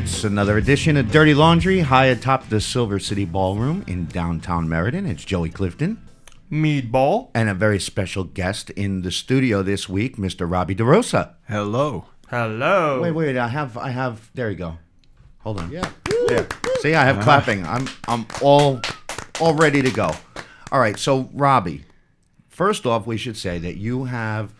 It's another edition of Dirty Laundry, high atop the Silver City Ballroom in downtown Meriden. It's Joey Clifton. Meatball. And a very special guest in the studio this week, Mr. Robbie DeRosa. Hello. Hello. Wait, I have, there you go. Hold on. Yeah. There. See, I have clapping. I'm all ready to go. All right, so Robbie, first off, we should say that you have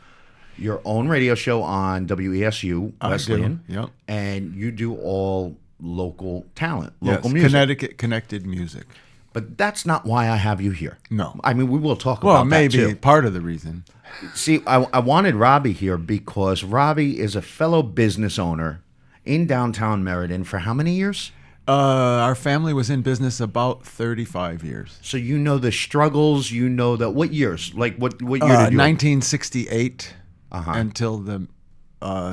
your own radio show on WESU, Wesleyan. Yep. And you do all local talent, Yes, local music. Connecticut connected music. But that's not why I have you here. No. I mean, we will talk Well, about maybe that too. part of the reason. See, I wanted Robbie here because Robbie is a fellow business owner in downtown Meriden for how many years? Our family was in business about 35 years. So you know the struggles, you know that. What years? Like what year did you? 1968 until the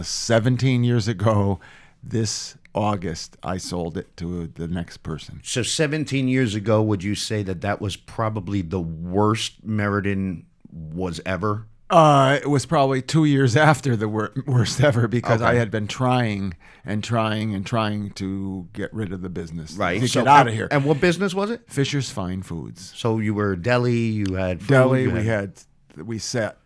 17 years ago, this August, I sold it to the next person. So 17 years ago, would you say that was probably the worst Meriden was ever? It was probably 2 years after the worst ever because I had been trying to get rid of the business. Right. To So, get out of here. And what business was it? Fischer's Fine Foods. So you were deli, you had food, Deli, you we sat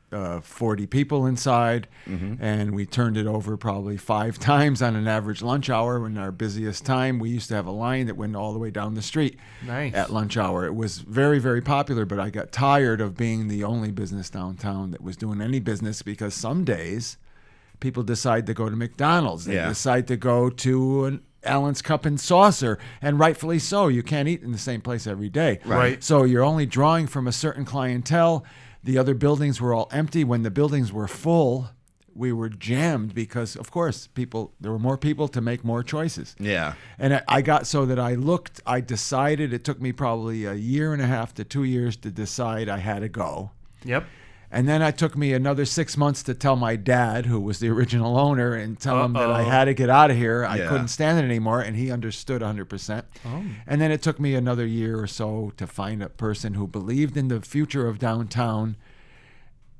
40 people inside, and we turned it over probably 5 times on an average lunch hour. In our busiest time, we used to have a line that went all the way down the street at lunch hour. It was very, very popular, but I got tired of being the only business downtown that was doing any business because some days people decide to go to McDonald's. They decide to go to an Allen's Cup and Saucer, and rightfully so. You can't eat in the same place every day. Right. So you're only drawing from a certain clientele. The other buildings were all empty. When the buildings were full, we were jammed because, of course, there were more people to make more choices. Yeah. And I got so that I decided, it took me probably a year and a half to 2 years to decide I had to go. Yep. And then it took me another 6 months to tell my dad, who was the original owner, and tell him that I had to get out of here. I couldn't stand it anymore, and he understood 100%. And then it took me another year or so to find a person who believed in the future of downtown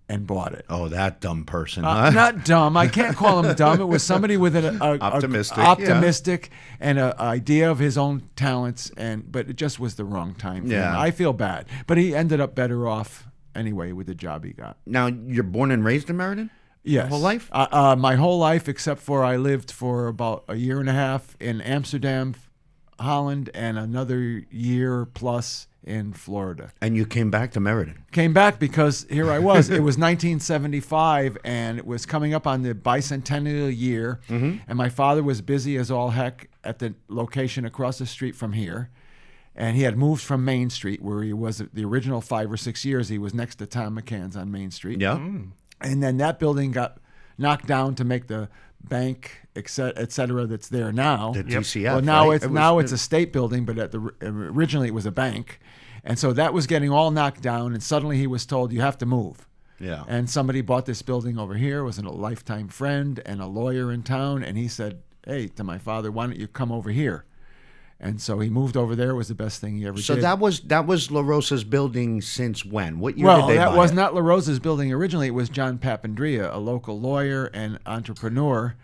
and bought it. Oh, that dumb person, huh? Not dumb. I can't call him dumb. It was somebody with an optimistic and an idea of his own talents, but it just was the wrong time for him. I feel bad. But he ended up better off anyway with the job he got. Now, you're born and raised in Meriden? Yes. Your whole life? My whole life, except for I lived for about a year and a half in Amsterdam, Holland, and another year plus in Florida. And you came back to Meriden? Came back because here I was. It was 1975, and it was coming up on the bicentennial year, and my father was busy as all heck at the location across the street from here. And he had moved from Main Street, where he was the original 5 or 6 years. He was next to Tom McCann's on Main Street. Yeah. And then that building got knocked down to make the bank, et cetera, that's there now. The TCF. Well, now right? it's a state building, but originally it was a bank. And so that was getting all knocked down, and suddenly he was told, you have to move. Yeah. And somebody bought this building over here, was a lifetime friend and a lawyer in town, and he said, hey, to my father, why don't you come over here? And so he moved over there. It was the best thing he ever did. So that was La Rosa's building since when? What year well, did they that buy was it? not La Rosa's building originally. It was John Papandrea, a local lawyer and entrepreneur,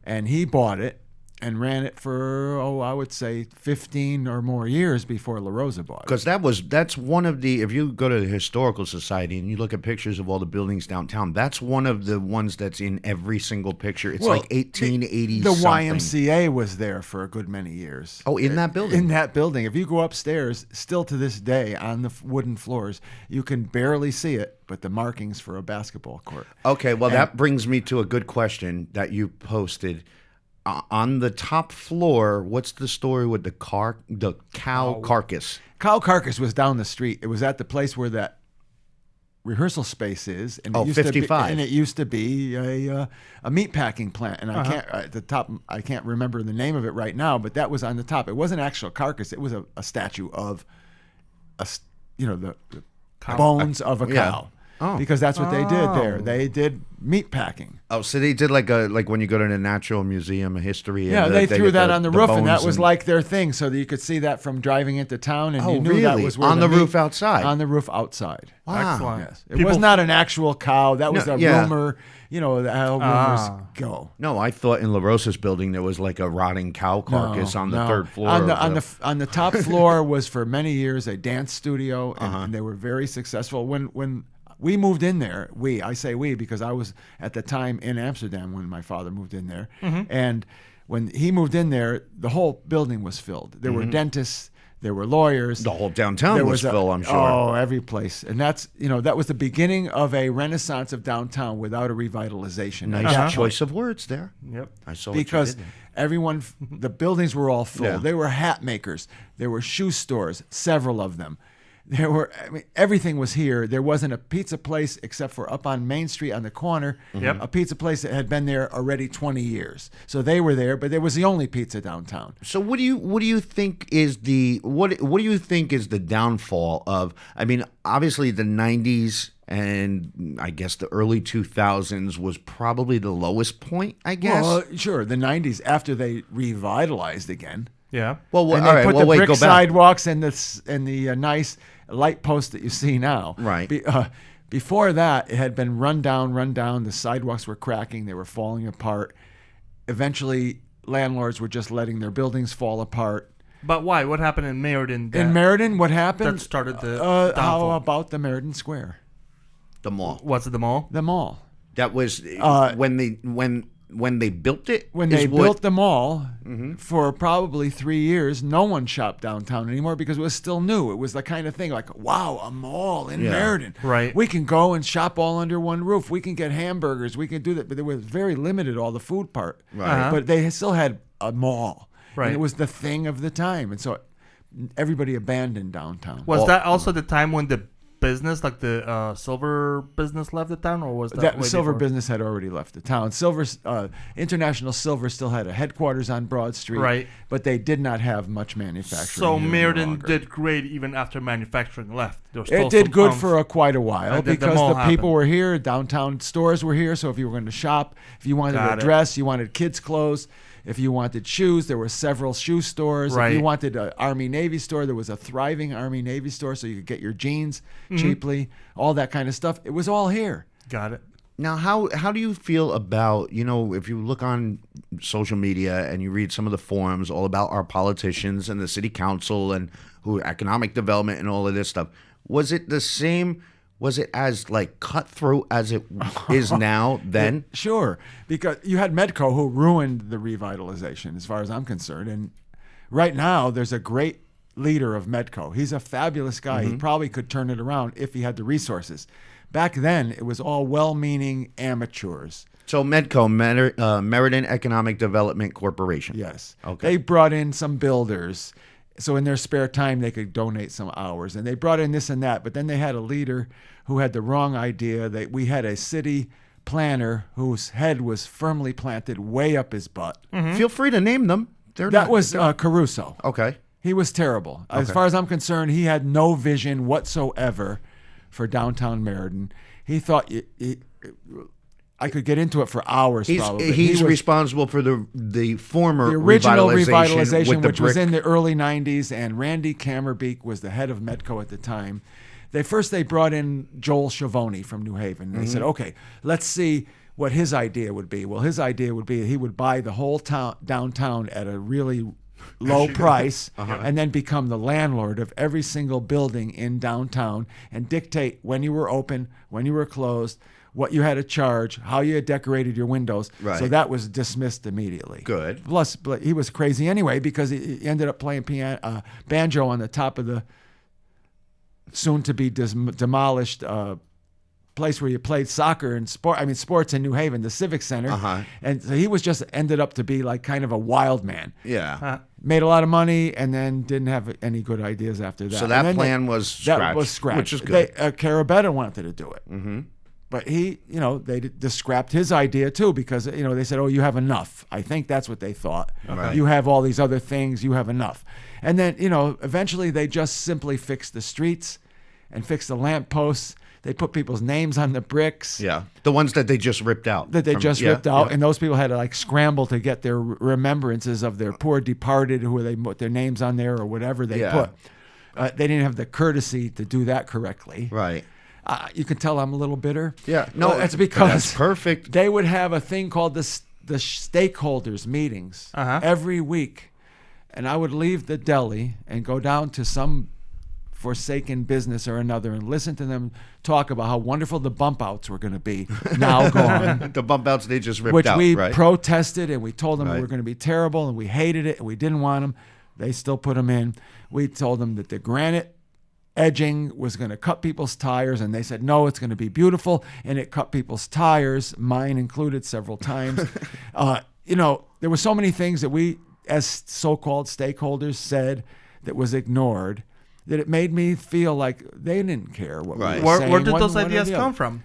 and he bought it and ran it for, I would say 15 or more years before La Rosa bought it. Because that's one of the, if you go to the Historical Society and you look at pictures of all the buildings downtown, that's one of the ones that's in every single picture. It's like 1880 The something. YMCA was there for a good many years. Oh, in that building? In that building. If you go upstairs, still to this day, on the wooden floors, you can barely see it, but the markings for a basketball court. Okay, well, that brings me to a good question that you posted. On the top floor, what's the story with the cow carcass? Cow carcass was down the street. It was at the place where that rehearsal space is. And it used 55. And it used to be a meat packing plant. And I can't at the top. I can't remember the name of it right now. But that was on the top. It wasn't actual carcass. It was a statue of the bones of a cow. because that's what they did there. They did meat packing. Oh, so they did like when you go to the Natural Museum of History. Yeah, and they threw get that on the roof, and that bones was like their thing, so that you could see that from driving into town, and you knew really? that was where on the meat- roof outside. On the roof outside. Wow. Excellent. Yes, it was not an actual cow. That was a yeah. rumor. You know how rumors go. No, I thought in La Rosa's building there was like a rotting cow carcass on the third floor. On the top floor was for many years a dance studio, and they were very successful. When we moved in there, I say we because I was at the time in Amsterdam when my father moved in there, and when he moved in there, the whole building was filled. There were dentists. There were lawyers. The whole downtown was full, I'm sure. Oh, every place. And that's, that was the beginning of a renaissance of downtown without a revitalization. Nice choice of words there. Yep. I saw Because what you did everyone, the buildings were all full. Yeah. They were hat makers. There were shoe stores, several of them. Everything was here. There wasn't a pizza place except for up on Main Street on the corner, a pizza place that had been there already 20 years. So they were there, but it was the only pizza downtown. So what do you think is the what do you think is the downfall of? I mean, obviously the 90s and I guess the early 2000s was probably the lowest point, I guess. Well, sure, the 90s after they revitalized again. Yeah. Well, And all they right. put Well, the wait, brick go back. sidewalks and the nice light posts that you see now. Right. Before that, it had been run down. The sidewalks were cracking. They were falling apart. Eventually, landlords were just letting their buildings fall apart. But why? What happened in Meriden? In Meriden, what happened? That started the How downfall. about the Meriden Square? The mall. Was it the mall? The mall. That was when they built it. When they built the mall, for probably 3 years, no one shopped downtown anymore because it was still new. It was the kind of thing like, wow, a mall in Meriden. Right. We can go and shop all under one roof. We can get hamburgers. We can do that. But it was very limited, all the food part. Right. But they still had a mall. Right. And it was the thing of the time. And so everybody abandoned downtown. Was that also the time when the business, like the silver business, left the town, or was that way silver before? business had already left the town? International Silver still had a headquarters on Broad Street, Right. But they did not have much manufacturing. So here any Meriden longer. did great even after manufacturing left. There was still It did some good umph. for quite a while And then the because mall the people happened. were here. Downtown stores were here. So if you were going to shop, if you wanted Got a it. dress, you wanted kids' clothes. If you wanted shoes, there were several shoe stores. If Right. you wanted an Army-Navy store, there was a thriving Army-Navy store so you could get your jeans Mm-hmm. cheaply, all that kind of stuff. It was all here. Got it. Now, how do you feel about, if you look on social media and you read some of the forums all about our politicians and the city council and economic development and all of this stuff, was it the same? Was it as like cutthroat as it is now then? Sure, because you had Medco who ruined the revitalization as far as I'm concerned. And right now there's a great leader of Medco. He's a fabulous guy. He probably could turn it around if he had the resources. Back then, it was all well-meaning amateurs. So Medco, Meriden Economic Development Corporation. Yes. Okay. They brought in some builders, so in their spare time they could donate some hours. And they brought in this and that, but then they had a leader who had the wrong idea. We had a city planner whose head was firmly planted way up his butt. Feel free to name them. That was Caruso. Okay. He was terrible. As far as I'm concerned, he had no vision whatsoever for downtown Meriden. He thought I could get into it for hours. Probably. He's He was responsible for the former the original revitalization with the which was brick. in the early '90s, and Randy Kammerbeek was the head of Medco at the time. They brought in Joel Schiavone from New Haven. And they said, okay, let's see what his idea would be. Well, his idea would be he would buy the whole downtown at a really low price and then become the landlord of every single building in downtown and dictate when you were open, when you were closed, what you had to charge, how you had decorated your windows. Right. So that was dismissed immediately. Good. Plus, he was crazy anyway because he ended up playing banjo on the top of the soon-to-be demolished place where you played soccer and sports in New Haven, the Civic Center. And so he was just ended up to be like kind of a wild man. Yeah. Made a lot of money and then didn't have any good ideas after that. So And that then plan was scratched. That was scratched. Which is good. Carabetta wanted to do it. Mm-hmm. But they just scrapped his idea too because, they said, oh, you have enough. I think that's what they thought. Right. You have all these other things. You have enough. And then, eventually they just simply fixed the streets and fix the lamp posts. They put people's names on the bricks. Yeah, the ones that they just ripped out. Ripped out, and those people had to like scramble to get their remembrances of their poor departed, who they put their names on there or whatever they put. They didn't have the courtesy to do that correctly. Right. You can tell I'm a little bitter. Yeah. No, it's because that's perfect. They would have a thing called the stakeholders meetings every week, and I would leave the deli and go down to some forsaken business or another and listen to them talk about how wonderful the bump outs were going to be, now gone. The bump outs they just ripped out, which we right? protested, and we told them they were going to be terrible, and we hated it, and we didn't want them. They still put them in. We told them that the granite edging was going to cut people's tires, and they said, no, it's going to be beautiful, and it cut people's tires, mine included, several times. There were so many things that we, as so-called stakeholders, said that was ignored, that it made me feel like they didn't care what we were saying. Where did those ideas come from?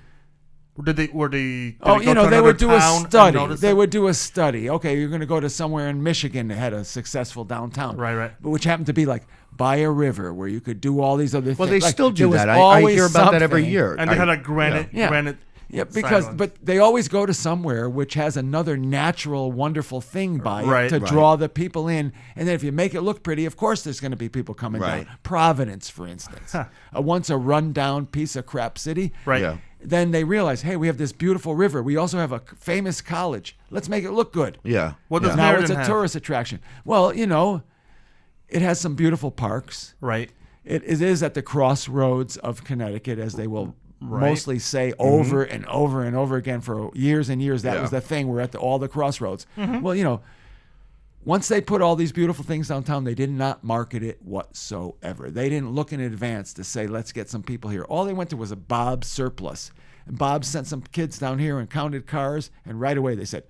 They would do a study. They would do a study. Okay, you're going to go to somewhere in Michigan that had a successful downtown. Right. But which happened to be like by a river where you could do all these other things. Well, they still do that. I hear about that every year. And they had a granite. Yeah, but they always go to somewhere which has another natural, wonderful thing by it to draw the people in. And then if you make it look pretty, of course there's going to be people coming down. Providence, for instance. Once a rundown piece of crap city. Right. Yeah. Then they realize, hey, we have this beautiful river. We also have a famous college. Let's make it look good. Yeah. What does now Meriden it's a have? Tourist attraction. Well, it has some beautiful parks. Right. It is at the crossroads of Connecticut, as they will mostly say over and over and over again for years and years. That was the thing. We're at all the crossroads. Well, once they put all these beautiful things downtown, they did not market it whatsoever. They didn't look in advance to say, let's get some people here. All they went to was a Bob's surplus. And Bob sent some kids down here and counted cars, and right away they said,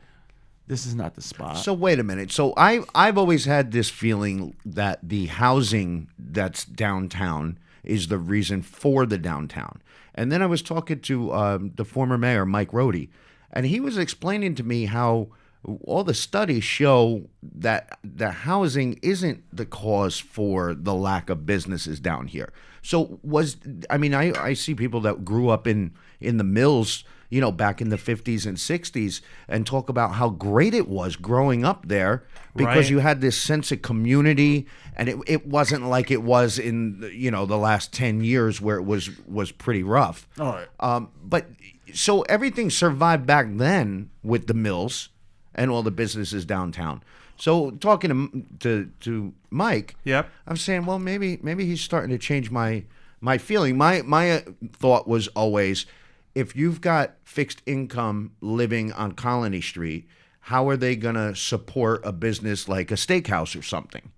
this is not the spot. So wait a minute. So I've always had this feeling that the housing that's downtown is the reason for the downtown. And then I was talking to the former mayor, Mike Rohde, and he was explaining to me how all the studies show that the housing isn't the cause for the lack of businesses down here. So I see people that grew up in the mills, back in the 50s and 60s, and talk about how great it was growing up there because you had this sense of community, and it wasn't like it was in the last 10 years where it was pretty rough. All right. But so everything survived back then with the mills and all the businesses downtown. So talking to Mike, I'm saying, well, maybe he's starting to change my feeling. My thought was always, if you've got fixed income living on Colony Street, how are they going to support a business like a steakhouse or something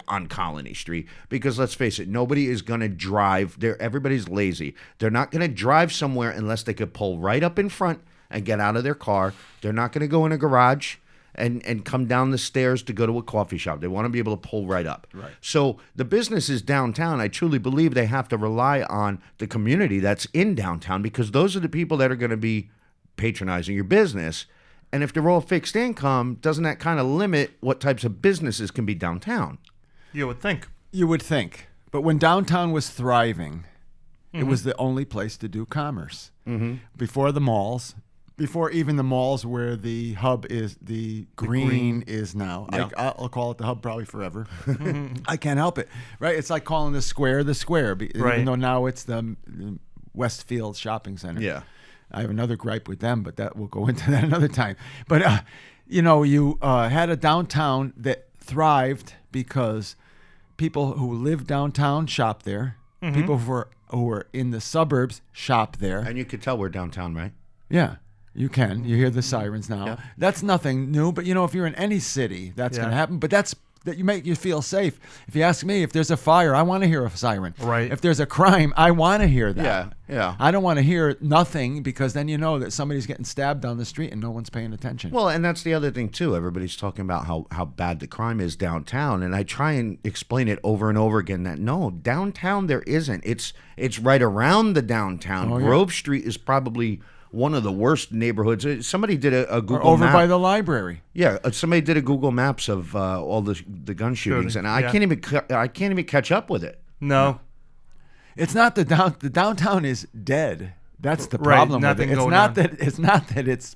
on Colony Street? Because let's face it, nobody is going to drive there. Everybody's lazy. They're not going to drive somewhere unless they could pull right up in front and get out of their car. They're not going to go in a garage and come down the stairs to go to a coffee shop. They want to be able to pull right up. Right. So the businesses downtown, I truly believe they have to rely on the community that's in downtown, because those are the people that are going to be patronizing your business. And if they're all fixed income, doesn't that kind of limit what types of businesses can be downtown? You would think. You would think. But when downtown was thriving, it was the only place to do commerce. Before the malls, before even the malls where the hub is, the green is now. Yeah. I'll call it the hub probably forever. I can't help it. Right? It's like calling the square, even though now it's the Westfield Shopping Center. Yeah. I have another gripe with them, but we'll go into that another time. But, you had a downtown that thrived because people who live downtown shop there. People who are in the suburbs shop there. And you could tell we're downtown, right? Yeah, you can. You hear the sirens now. Yeah. That's nothing new, but if you're in any city, that's going to happen. But that you make you feel safe. If you ask me, if there's a fire, I want to hear a siren. Right. If there's a crime, I want to hear that. Yeah. I don't want to hear nothing, because then you know that somebody's getting stabbed down the street and no one's paying attention. Well, and that's the other thing too. Everybody's talking about how bad the crime is downtown, and I try and explain it over and over again that no, downtown there isn't. It's right around the downtown. Grove Street is probably one of the worst neighborhoods. Somebody did a Google over map. by the library. Yeah, somebody did a Google Maps of all the gun shootings, and I can't even catch up with it. No. It's not the downtown is dead. That's the Right, problem with nothing it. It's going not on. that its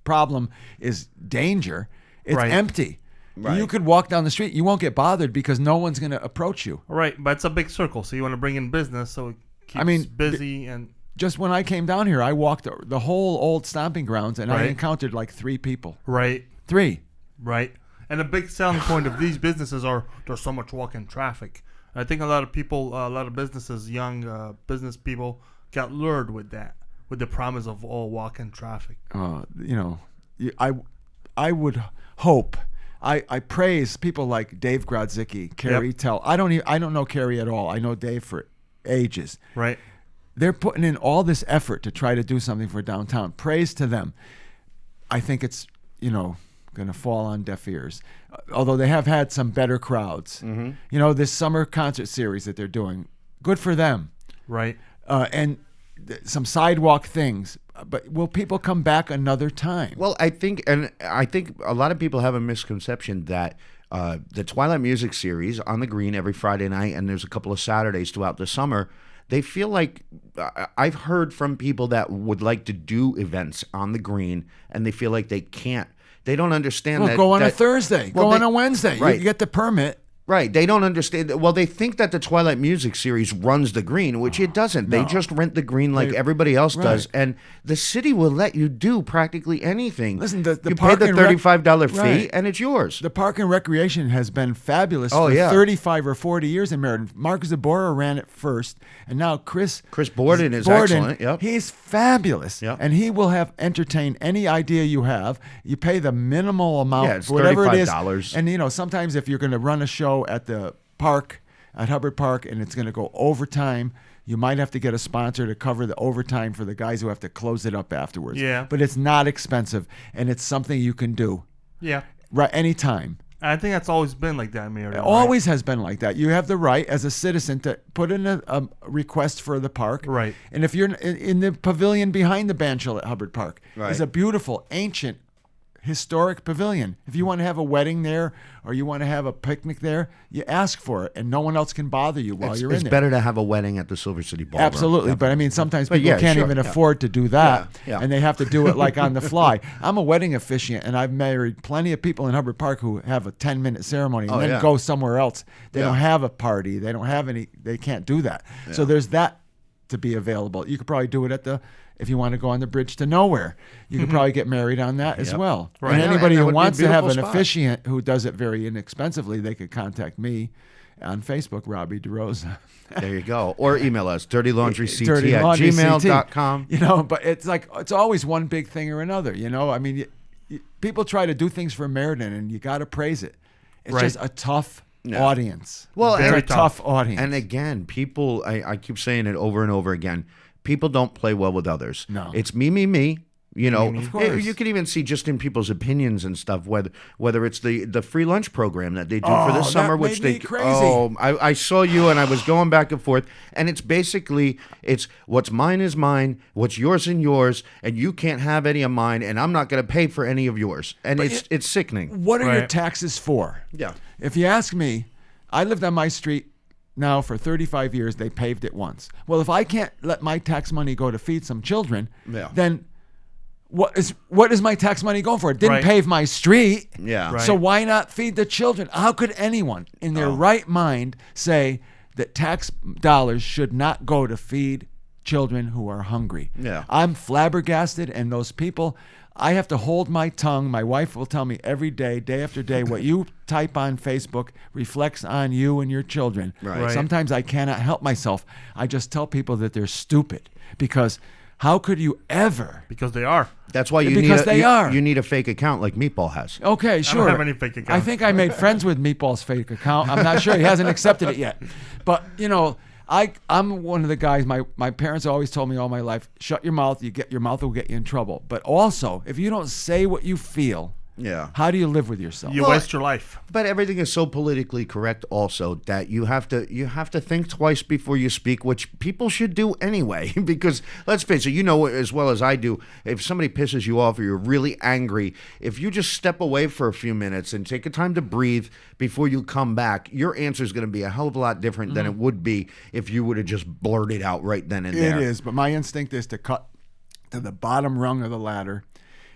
problem is danger. It's Right. empty. Right. You could walk down the street, you won't get bothered because no one's going to approach you. Right, but it's a big circle, so you want to bring in business, so it keeps busy and Just when I came down here, I walked the whole old stomping grounds and I Right. encountered like 3 people. right, 3. right. And a big selling point of these businesses are there's so much walk-in traffic. I think a lot of people, a lot of businesses, young business people, got lured with that, with the promise of all walk-in traffic. I would hope. I praise people like Dave Grodzicki, Carrie Yep. Tell. I don't know Carrie at all. I know Dave for ages. Right. They're putting in all this effort to try to do something for downtown. Praise to them. I think it's, going to fall on deaf ears. Although they have had some better crowds. Mm-hmm. This summer concert series that they're doing, good for them. Right. And some sidewalk things. But will people come back another time? Well, I think a lot of people have a misconception that the Twilight Music Series on the Green every Friday night, and there's a couple of Saturdays throughout the summer. They feel like I've heard from people that would like to do events on the Green, and they feel like they can't. They don't understand that. Go on a Thursday. Well, go on a Wednesday. Right. You get the permit. Right. They don't understand. Well, they think that the Twilight Music Series runs the Green, which it doesn't. They just rent the Green like everybody else does. And the city will let you do practically anything. Listen, the you park pay the and $35 fee, right. and it's yours. The Park and Recreation has been fabulous Oh, for yeah. 35 or 40 years in Meriden. Mark Zabora ran it first, and now Chris Borden is excellent. Yep. He's fabulous. Yep. And he will have entertain any idea you have. You pay the minimal amount, Yeah, it's whatever it is. $35. And, sometimes if you're going to run a show at the park, at Hubbard Park, and it's going to go overtime, you might have to get a sponsor to cover the overtime for the guys who have to close it up afterwards. Yeah. But it's not expensive, and it's something you can do Yeah. right anytime. I think that's always been like that, Mayor. It always has been like that. You have the right as a citizen to put in a request for the park. Right. And if you're in the pavilion behind the bandshell at Hubbard Park, Right. is a beautiful, ancient, historic pavilion. If you want to have a wedding there or you want to have a picnic there, you ask for it, and no one else can bother you while you're It's in there. better to have a wedding at the Silver City Ballroom. Absolutely, but I mean, sometimes people yeah, can't sure, even yeah. afford to do that, Yeah, yeah. and they have to do it like on the fly. I'm a wedding officiant, and I've married plenty of people in Hubbard Park who have a 10-minute ceremony and Oh, then yeah. go somewhere else. They Yeah. don't have a party. They don't have any. They can't do that. So there's that to be available. You could probably do it if you want to go on the Bridge to Nowhere. You could probably get married on that as Yep. well. Right. And Yeah, anybody and that who would be a wants to have an beautiful spot. officiant who does it very inexpensively, they could contact me on Facebook, Robbie DeRosa. There you go. Or email us, dirtylaundryct dirtylaundryct. at gmail.com. But it's always one big thing or another. I mean, people try to do things for Meriden, and you got to praise it. It's Right. just a tough Yeah. audience. Well, it's Very a tough tough. audience. And again, people, I keep saying it over and over again, people don't play well with others. No. It's me, me, me. Of course. You can even see just in people's opinions and stuff whether it's the free lunch program that they do for this summer, that which made they me crazy. I saw you and I was going back and forth, and it's basically what's mine is mine, what's yours is yours, and you can't have any of mine, and I'm not going to pay for any of yours, and it's sickening. What are your Right. taxes for? Yeah. If you ask me, I lived on my street now for 35 years. They paved it once. Well, if I can't let my tax money go to feed some children, Yeah. then what is my tax money going for? It didn't Right. pave my street. Yeah. Right. So why not feed the children? How could anyone in their right mind say that tax dollars should not go to feed children who are hungry? Yeah. I'm flabbergasted, and those people, I have to hold my tongue. My wife will tell me every day, day after day, what you type on Facebook reflects on you and your children. Right. Right. Sometimes I cannot help myself. I just tell people that they're stupid, because how could you ever? Because they are. That's why you Because they are. You need a fake account like Meatball has. Okay, sure. have any fake accounts. I think I made friends with Meatball's fake account. I'm not sure. He hasn't accepted it yet. But, I'm one of the guys, my parents always told me all my life, shut your mouth, your mouth will get you in trouble. But also, if you don't say what you feel, Yeah. How do you live with yourself? You waste your life. But everything is so politically correct also that you have to think twice before you speak, which people should do anyway. Because let's face it, you know as well as I do, if somebody pisses you off or you're really angry, if you just step away for a few minutes and take a time to breathe before you come back, your answer is going to be a hell of a lot different than it would be if you would have just blurted out right then and there. It is, but my instinct is to cut to the bottom rung of the ladder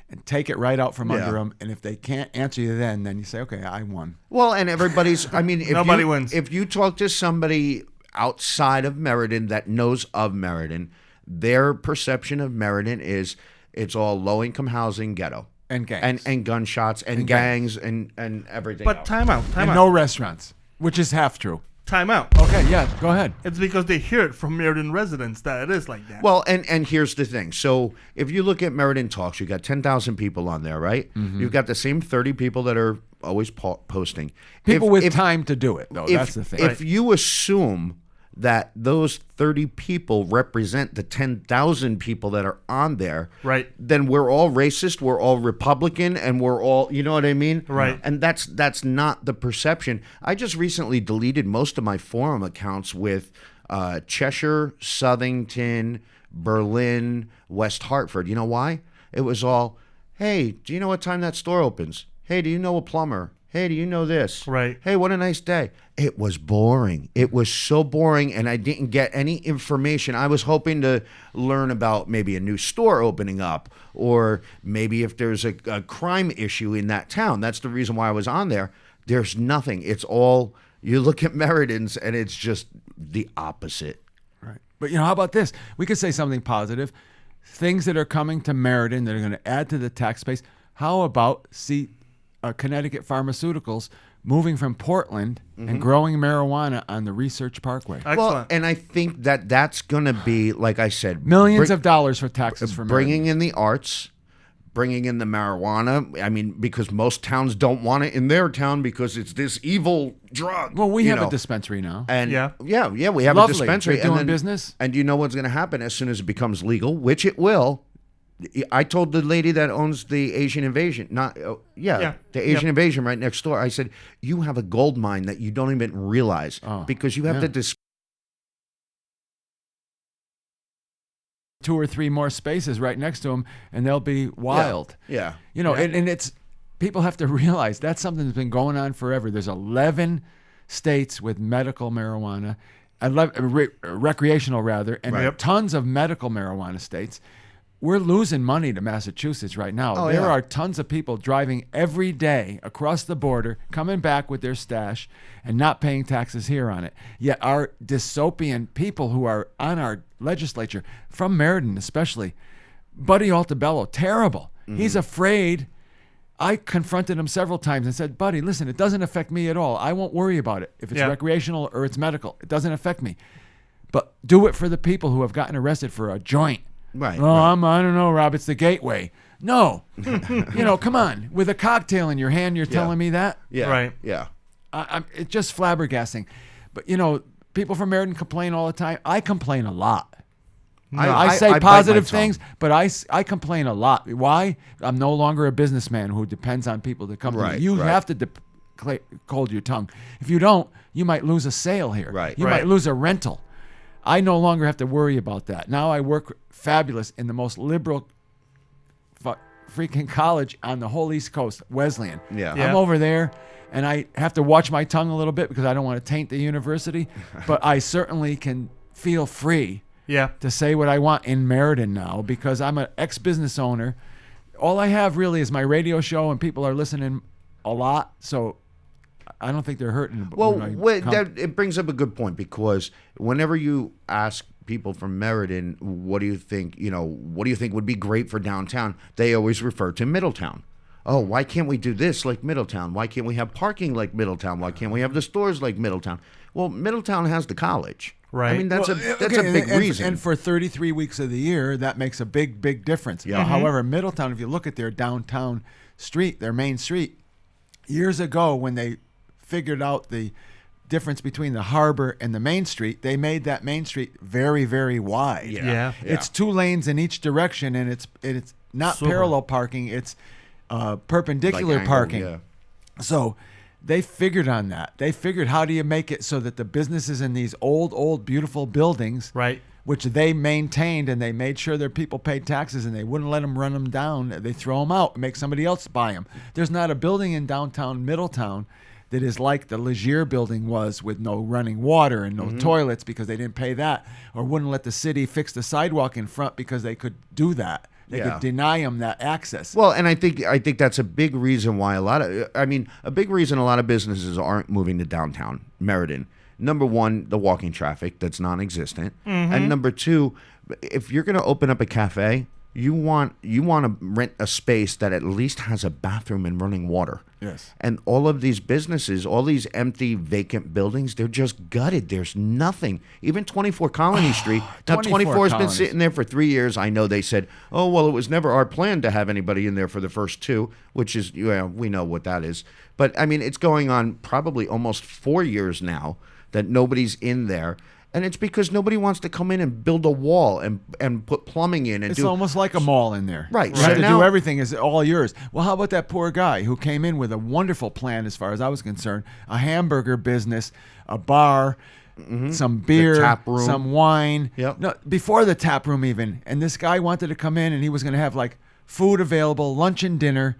and take it right out from under them. And if they can't answer you then you say, okay, I won. Well, and everybody's, I mean, if Nobody wins. If you talk to somebody outside of Meriden that knows of Meriden, their perception of Meriden is it's all low-income housing, ghetto. And gangs. And gunshots and gangs and everything But else. time out. And no restaurants, which is half true. Time out. Okay, yeah, go ahead. It's because they hear it from Meriden residents that it is like that. Well, and here's the thing. So if you look at Meriden Talks, you got 10,000 people on there, right? Mm-hmm. You've got the same 30 people that are always posting. People with time to do it, though. That's the thing. If you assume that those 30 people represent the 10,000 people that are on there, right, then we're all racist, we're all Republican, and we're all, you know what I mean? Right. And that's not the perception. I just recently deleted most of my forum accounts with Cheshire, Southington, Berlin, West Hartford. You know why? It was all, hey, do you know what time that store opens? Hey, do you know a plumber? Hey, do you know this? Right. Hey, what a nice day. It was boring. It was so boring, and I didn't get any information. I was hoping to learn about maybe a new store opening up or maybe if there's a crime issue in that town. That's the reason why I was on there. There's nothing. It's all, you look at Meriden's, and it's just the opposite. Right. But, how about this? We could say something positive. Things that are coming to Meriden that are going to add to the tax base. How about, Connecticut Pharmaceuticals moving from Portland and growing marijuana on the Research Parkway. Excellent. Well, and I think that's going to be, like I said, Millions of dollars for taxes for bringing in the arts, bringing in the marijuana. I mean, because most towns don't want it in their town because it's this evil drug. Well, we have a dispensary now. And Yeah, we have Lovely. a dispensary. They're doing and business. And you know what's going to happen as soon as it becomes legal, which it will. I told the lady that owns the Asian Invasion, the Asian Invasion right next door. I said, you have a gold mine that you don't even realize because you have to 2 or 3 more spaces right next to them, and they'll be wild. Yeah. And it's people have to realize that's something that's been going on forever. There's 11 states with medical marijuana, recreational rather, and tons of medical marijuana states. We're losing money to Massachusetts right now. There are tons of people driving every day across the border, coming back with their stash and not paying taxes here on it. Yet our dystopian people who are on our legislature, from Meriden especially, Buddy Altabello, terrible. He's afraid. I confronted him several times and said, Buddy, listen, it doesn't affect me at all. I won't worry about it. If it's recreational or it's medical, it doesn't affect me. But do it for the people who have gotten arrested for a joint. Right. Oh, I don't know, Rob. It's the gateway. No. Come on. With a cocktail in your hand, you're telling me that? Yeah. Right. Yeah. It's just flabbergasting. But, people from Meriden complain all the time. I complain a lot. I say positive things, but I complain a lot. Why? I'm no longer a businessman who depends on people to come to me. You have to hold your tongue. If you don't, you might lose a sale here. Right. You might lose a rental. I no longer have to worry about that. Now I work fabulous in the most liberal freaking college on the whole East Coast, Wesleyan. Yeah. I'm over there, and I have to watch my tongue a little bit because I don't want to taint the university, but I certainly can feel free to say what I want in Meriden now because I'm an ex-business owner. All I have really is my radio show, and people are listening a lot, so I don't think they're hurting. Well, it brings up a good point because whenever you ask people from Meriden, what do you think, what do you think would be great for downtown? They always refer to Middletown. Oh, why can't we do this like Middletown? Why can't we have parking like Middletown? Why can't we have the stores like Middletown? Well, Middletown has the college. Right. I mean, that's a big reason. And for 33 weeks of the year, that makes a big, big difference. Yeah. However, Middletown, if you look at their downtown street, their main street, years ago when they figured out the difference between the harbor and the main street, they made that main street very, very wide. Yeah. It's 2 lanes in each direction, and it's not parallel parking. It's perpendicular Like parking. angle, So they figured on that. They figured how do you make it so that the businesses in these old, beautiful buildings, Right. which they maintained and they made sure their people paid taxes and they wouldn't let them run them down. They throw them out and make somebody else buy them. There's not a building in downtown Middletown that is like the Legier building was, with no running water and no toilets because they didn't pay that, or wouldn't let the city fix the sidewalk in front because they could do that. They Yeah. could deny them that access. Well, and I think that's a big reason why a lot of businesses aren't moving to downtown Meriden. Number one, the walking traffic that's non-existent, and number two, if you're going to open up a cafe, you want to rent a space that at least has a bathroom and running water. Yes. And all of these businesses, all these empty, vacant buildings, they're just gutted. There's nothing. Even 24 Colony Street. Now, 24 has been Colonies. sitting there for 3 years. I know they said, oh, well, it was never our plan to have anybody in there for the first two, which is, we know what that is. But, I mean, it's going on probably almost 4 years now that nobody's in there. And it's because nobody wants to come in and build a wall and put plumbing in and It's do. almost like a mall in there. Right. You So have to now- do everything. Is all yours. Well, how about that poor guy who came in with a wonderful plan, as far as I was concerned, a hamburger business, a bar, some beer, tap room. some wine. Yep. No, before the tap room even. And this guy wanted to come in and he was going to have like food available, lunch and dinner,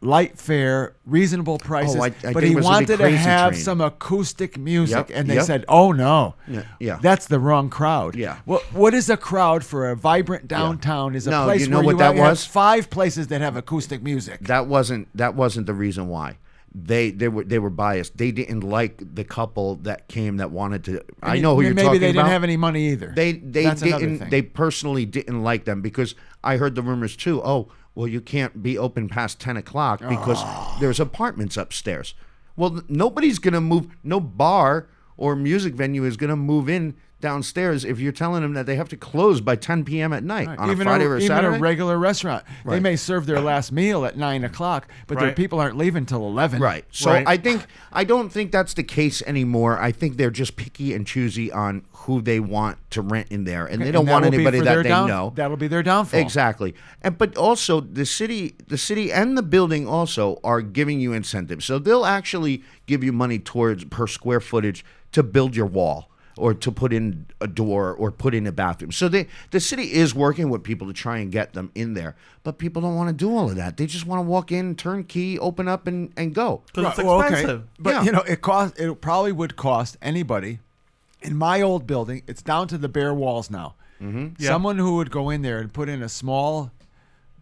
light fare, reasonable prices. I but think he it was a big wanted to Crazy have Train. some acoustic music. Yep, And they yep. said, oh, no. Yeah. That's the wrong crowd. Yeah. What is a crowd for a vibrant downtown? Is a No, place you know where what you that have was? 5 places that have acoustic music. That wasn't the reason why. They were biased. They didn't like the couple that came that wanted to. I know who you're maybe talking they about. didn't have any money either. They That's another didn't. thing. They personally didn't like them because I heard the rumors too. Oh, well, you can't be open past 10 o'clock because there's apartments upstairs. Well, nobody's gonna move. No bar or music venue is gonna move in downstairs if you're telling them that they have to close by 10 p.m. at night on even a Friday or a even Saturday. a regular restaurant. They Right. may serve their last meal at 9 o'clock, but their Right. people aren't leaving till 11. Right. So Right. I don't think that's the case anymore. I think they're just picky and choosy on who they want to rent in there, and they don't want that'll be anybody for that their they know. That'll be their downfall. Exactly. But also the city and the building also are giving you incentives. So they'll actually give you money towards per square footage to build your wall or to put in a door or put in a bathroom. So the city is working with people to try and get them in there. But people don't want to do all of that. They just want to walk in, turn key, open up and go. Because it's Well, expensive. But Yeah. it probably would cost anybody. In my old building, it's down to the bare walls now. Yeah. Someone who would go in there and put in a small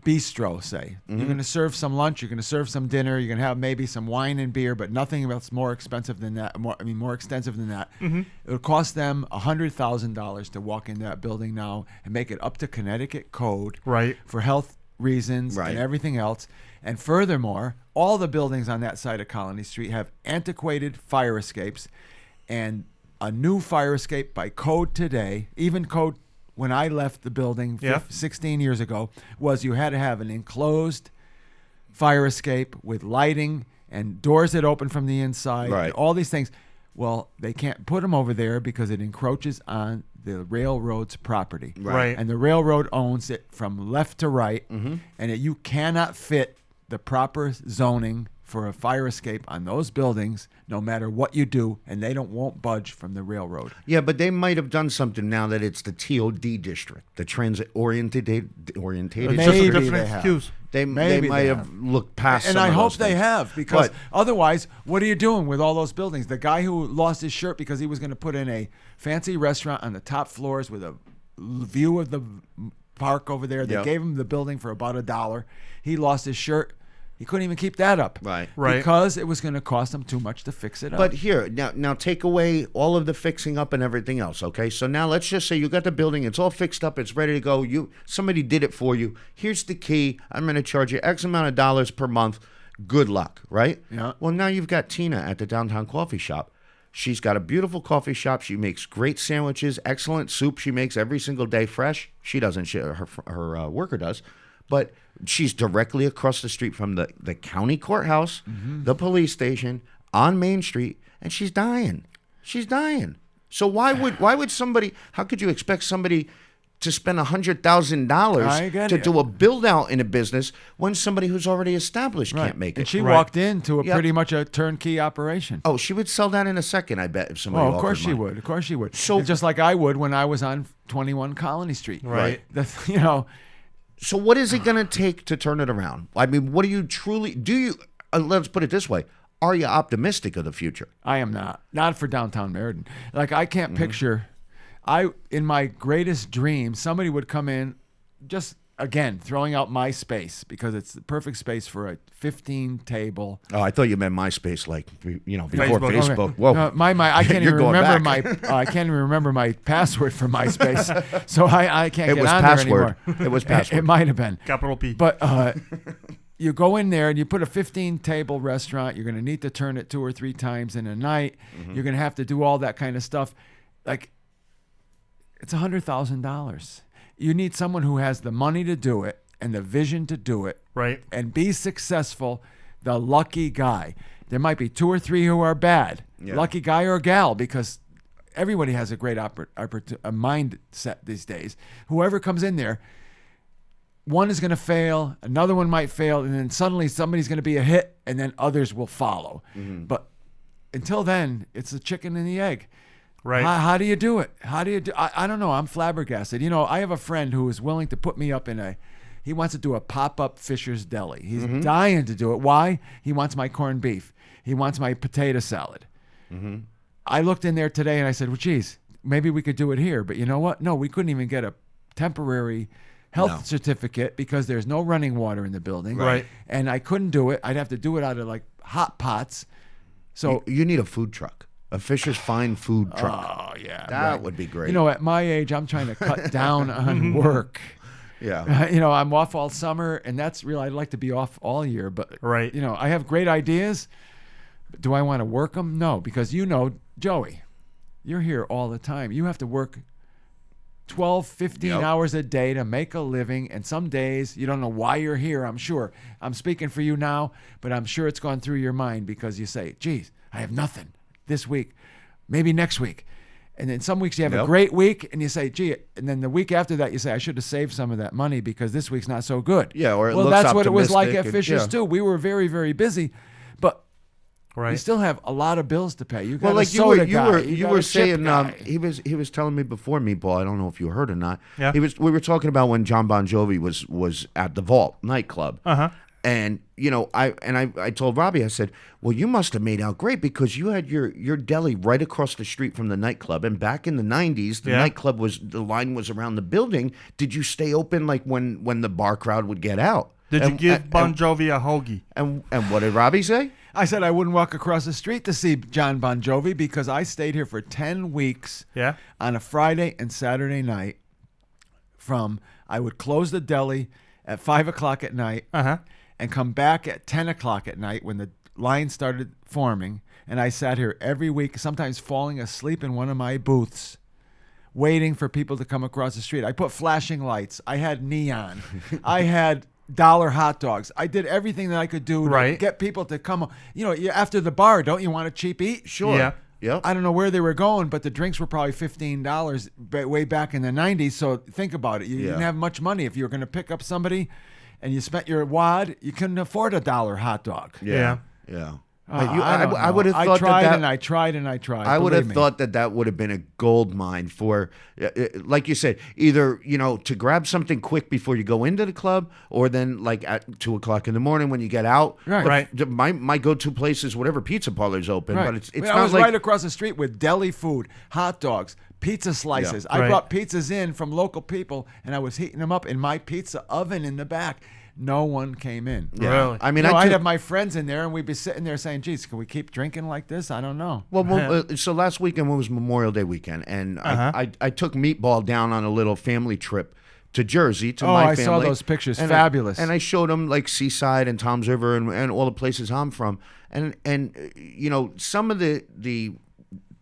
bistro, say, you're going to serve some lunch, you're going to serve some dinner, you're going to have maybe some wine and beer, but nothing else more expensive than that. More extensive than that. It would cost them $100,000 to walk in that building now and make it up to Connecticut code, Right. for health reasons Right. and everything else. And furthermore, all the buildings on that side of Colony Street have antiquated fire escapes, and a new fire escape by code today, even code when I left the building Yeah. 16 years ago, was you had to have an enclosed fire escape with lighting and doors that open from the inside, Right. and all these things. Well, they can't put them over there because it encroaches on the railroad's property. Right. And the railroad owns it from left to right, and you cannot fit the proper zoning for a fire escape on those buildings, no matter what you do, and they won't budge from the railroad. Yeah, but they might have done something now that it's the TOD district, the transit orientated It's Maybe just a they different have. excuse. They Maybe might they have have. looked past And some I of hope those they things. have, because But- otherwise, what are you doing with all those buildings? The guy who lost his shirt because he was going to put in a fancy restaurant on the top floors with a view of the park over there. They Yep. gave him the building for about $1. He lost his shirt. He couldn't even keep that up. Right. Right. Because it was going to cost him too much to fix it up. But here, now take away all of the fixing up and everything else, okay? So now let's just say you got the building, it's all fixed up, it's ready to go. Somebody did it for you. Here's the key. I'm going to charge you X amount of dollars per month. Good luck, right? Yeah. Well, now you've got Tina at the downtown coffee shop. She's got a beautiful coffee shop. She makes great sandwiches, excellent soup. She makes every single day fresh. She doesn't. Her worker does. But she's directly across the street from the county courthouse, the police station, on Main Street, and she's dying. She's dying. So why would somebody? How could you expect somebody to spend $100,000 I get to it. do a build out in a business when somebody who's already established can't make And it. she Right. walked into a Yep. pretty much a turnkey operation. Oh, she would sell that in a second, I bet, if somebody Oh, of course offered she money. would. Of course she would. So- Just like I would when I was on 21 Colony Street. Right. You know, So what is it going to take to turn it around? I mean, what do you truly do? You let's put it this way: are you optimistic of the future? I am not for downtown Meriden. Like I Mm-hmm. can't picture. In my greatest dream, somebody would come in, just again throwing out my space because it's the perfect space for a 15 table. Oh, I thought you meant MySpace, like before Facebook. Facebook. Okay. Whoa, No, I can't You're even going remember back. I can't even remember my password for MySpace, so I can't it get was on password. there anymore. It was It password. might have been. Capital P. But you go in there and you put a 15-table restaurant. You're going to need to turn it 2 or 3 times in a night. Mm-hmm. You're going to have to do all that kind of stuff. Like, it's $100,000. You need someone who has the money to do it and the vision to do it Right. and be successful, the lucky guy. There might be 2 or 3 who are bad. Yeah. Lucky guy or gal, because everybody has a great a mindset these days. Whoever comes in there, one is going to fail, another one might fail, and then suddenly somebody's going to be a hit, and then others will follow. But until then, it's the chicken and the egg. Right. How do you do it? How do you do? I don't know. I'm flabbergasted. You know, I have a friend who is willing to put me up in he wants to do a pop-up Fischer's Deli. He's dying to do it. Why? He wants my corned beef. He wants my potato salad. I looked in there today and I said, well, geez, maybe we could do it here. But you know what? No, we couldn't even get a temporary health certificate because there's no running water in the building. Right. And I couldn't do it. I'd have to do it out of like hot pots. So you need a food truck, a Fisher's Fine food truck. oh yeah, that would be great. You know, at my age, I'm trying to cut down on work. yeah. You know, I'm off all summer, and that's real. I'd like to be off all year, but Right. you know, I have great ideas. But do I want to work them? No, because you know, Joey, you're here all the time. You have to work 12, 15 Yep. hours a day to make a living, and some days you don't know why you're here. I'm sure. I'm speaking for you now, but I'm sure it's gone through your mind because you say, geez, I have nothing this week, maybe next week. And then some weeks you have a Yep. great week and you say, gee, and then the week after that you say, I should have saved some of that money because this week's not so good. Yeah, or it well, looks that's what it was like at optimistic and- Fisher's yeah. too. We were very, very busy, but you Right. still have a lot of bills to pay. You got Well, a like you soda were, you guy, were, you you got were a chip saying. guy. He was telling me before, Meatball. I don't know if you heard or not. Yeah. We were talking about when John Bon Jovi was at the Vault nightclub. Uh-huh. And you know, I told Robbie, I said, well, you must have made out great because you had your deli right across the street from the nightclub. And back in the '90s, the Yeah. nightclub the line was around the building. Did you stay open like when the bar crowd would get out? Did you And- give and- Bon Jovi a hoagie? And what did Robbie say? I said I wouldn't walk across the street to see John Bon Jovi because I stayed here for 10 weeks Yeah. on a Friday and Saturday night. I would close the deli at 5 o'clock at night Uh-huh. and come back at 10 o'clock at night when the line started forming. And I sat here every week, sometimes falling asleep in one of my booths, waiting for people to come across the street. I put flashing lights. I had neon. I had dollar hot dogs. I did everything that I could do to Right. get people to come. You know, after the bar, don't you want a cheap eat? Sure. Yeah. Yep. I don't know where they were going, but the drinks were probably $15 way back in the 90s. So think about it. You Yeah. didn't have much money. If you were going to pick up somebody and you spent your wad, you couldn't afford $1 hot dog. Yeah. But I would have I thought tried that. and I tried and I tried. I would believe have me. thought that would have been a gold mine for, like you said, either to grab something quick before you go into the club, or then like at 2 o'clock in the morning when you get out. Right. Right. My go-to place is whatever pizza parlor's open, Right. but it's I not was like right across the street with deli food, hot dogs, pizza slices. I Right. brought pizzas in from local people, and I was heating them up in my pizza oven in the back. No one came in. Yeah. Really? I mean, I'd took- have my friends in there, and we'd be sitting there saying, geez, can we keep drinking like this? I don't know. Well, so last weekend was Memorial Day weekend, and I took Meatball down on a little family trip to Jersey to my I family. saw those pictures. And Fabulous. and I showed him like Seaside and Tom's River and all the places I'm from, and some of the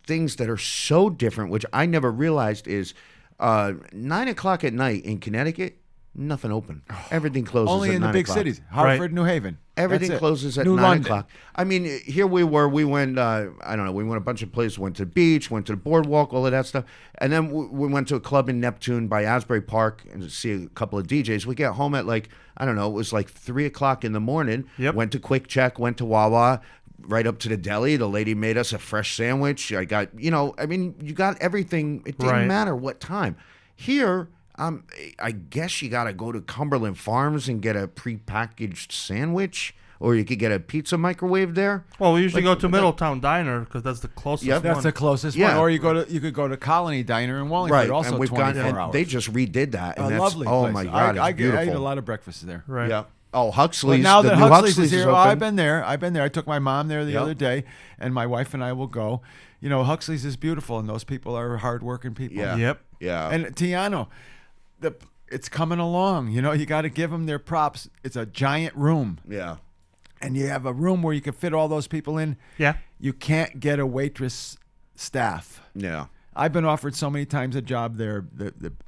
things that are so different, which I never realized, is 9 o'clock at night in Connecticut. nothing open. Everything closes Only at in the 9 big o'clock. cities, Hartford, New Haven. Everything That's it. closes at New 9 London. o'clock. I mean, here we were. We went, I don't know, we went a bunch of places. Went to the beach, went to the boardwalk, all of that stuff. And then we went to a club in Neptune by Asbury Park and to see a couple of DJs. We get home at like, I don't know, it was like 3 o'clock in the morning. Yep. Went to Quick Check, went to Wawa, right up to the deli. The lady made us a fresh sandwich. I got, I mean, you got everything. It didn't Right. matter what time. Here, I guess you got to go to Cumberland Farms and get a prepackaged sandwich, or you could get a pizza microwave there. Well, we usually go to Middletown Diner because that's the closest Yep. one. That's the closest Yeah. one. Or you could go to Colony Diner in Wallingford, Right, also and we've 24 got, hours. and they just redid that, and a that's lovely oh place. my god, I it's beautiful. I eat a lot of breakfast there. Right. Yeah. Oh, Huxley's. But now the that new Huxley's is here, open. I've been there. I took my mom there the Yep. other day, and my wife and I will go. Huxley's is beautiful, and those people are hardworking people. Yeah. Yep. Yeah. And Tiano, it's coming along. You got to give them their props. It's a giant room, yeah. and you have a room where you can fit all those people in. Yeah. You can't get a waitress staff. Yeah. I've been offered so many times a job there.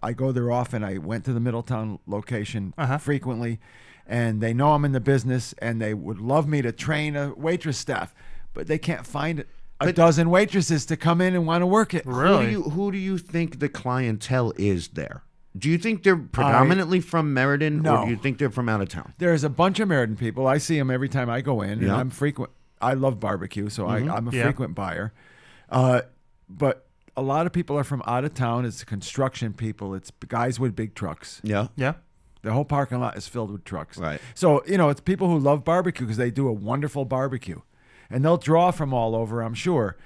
I go there often. I went to the Middletown location frequently, and they know I'm in the business, and they would love me to train a waitress staff, but they can't find a dozen waitresses to come in and want to work it. Really? Who do you think the clientele is there? Do you think they're predominantly from Meriden, No. or do you think they're from out of town? There's a bunch of Meriden people. I see them every time I go in, and Yeah. I'm frequent. I love barbecue, so I'm a Yeah. frequent buyer. But a lot of people are from out of town. It's construction people. It's guys with big trucks. Yeah. Yeah. The whole parking lot is filled with trucks. Right. So, it's people who love barbecue because they do a wonderful barbecue. And they'll draw from all over, I'm sure.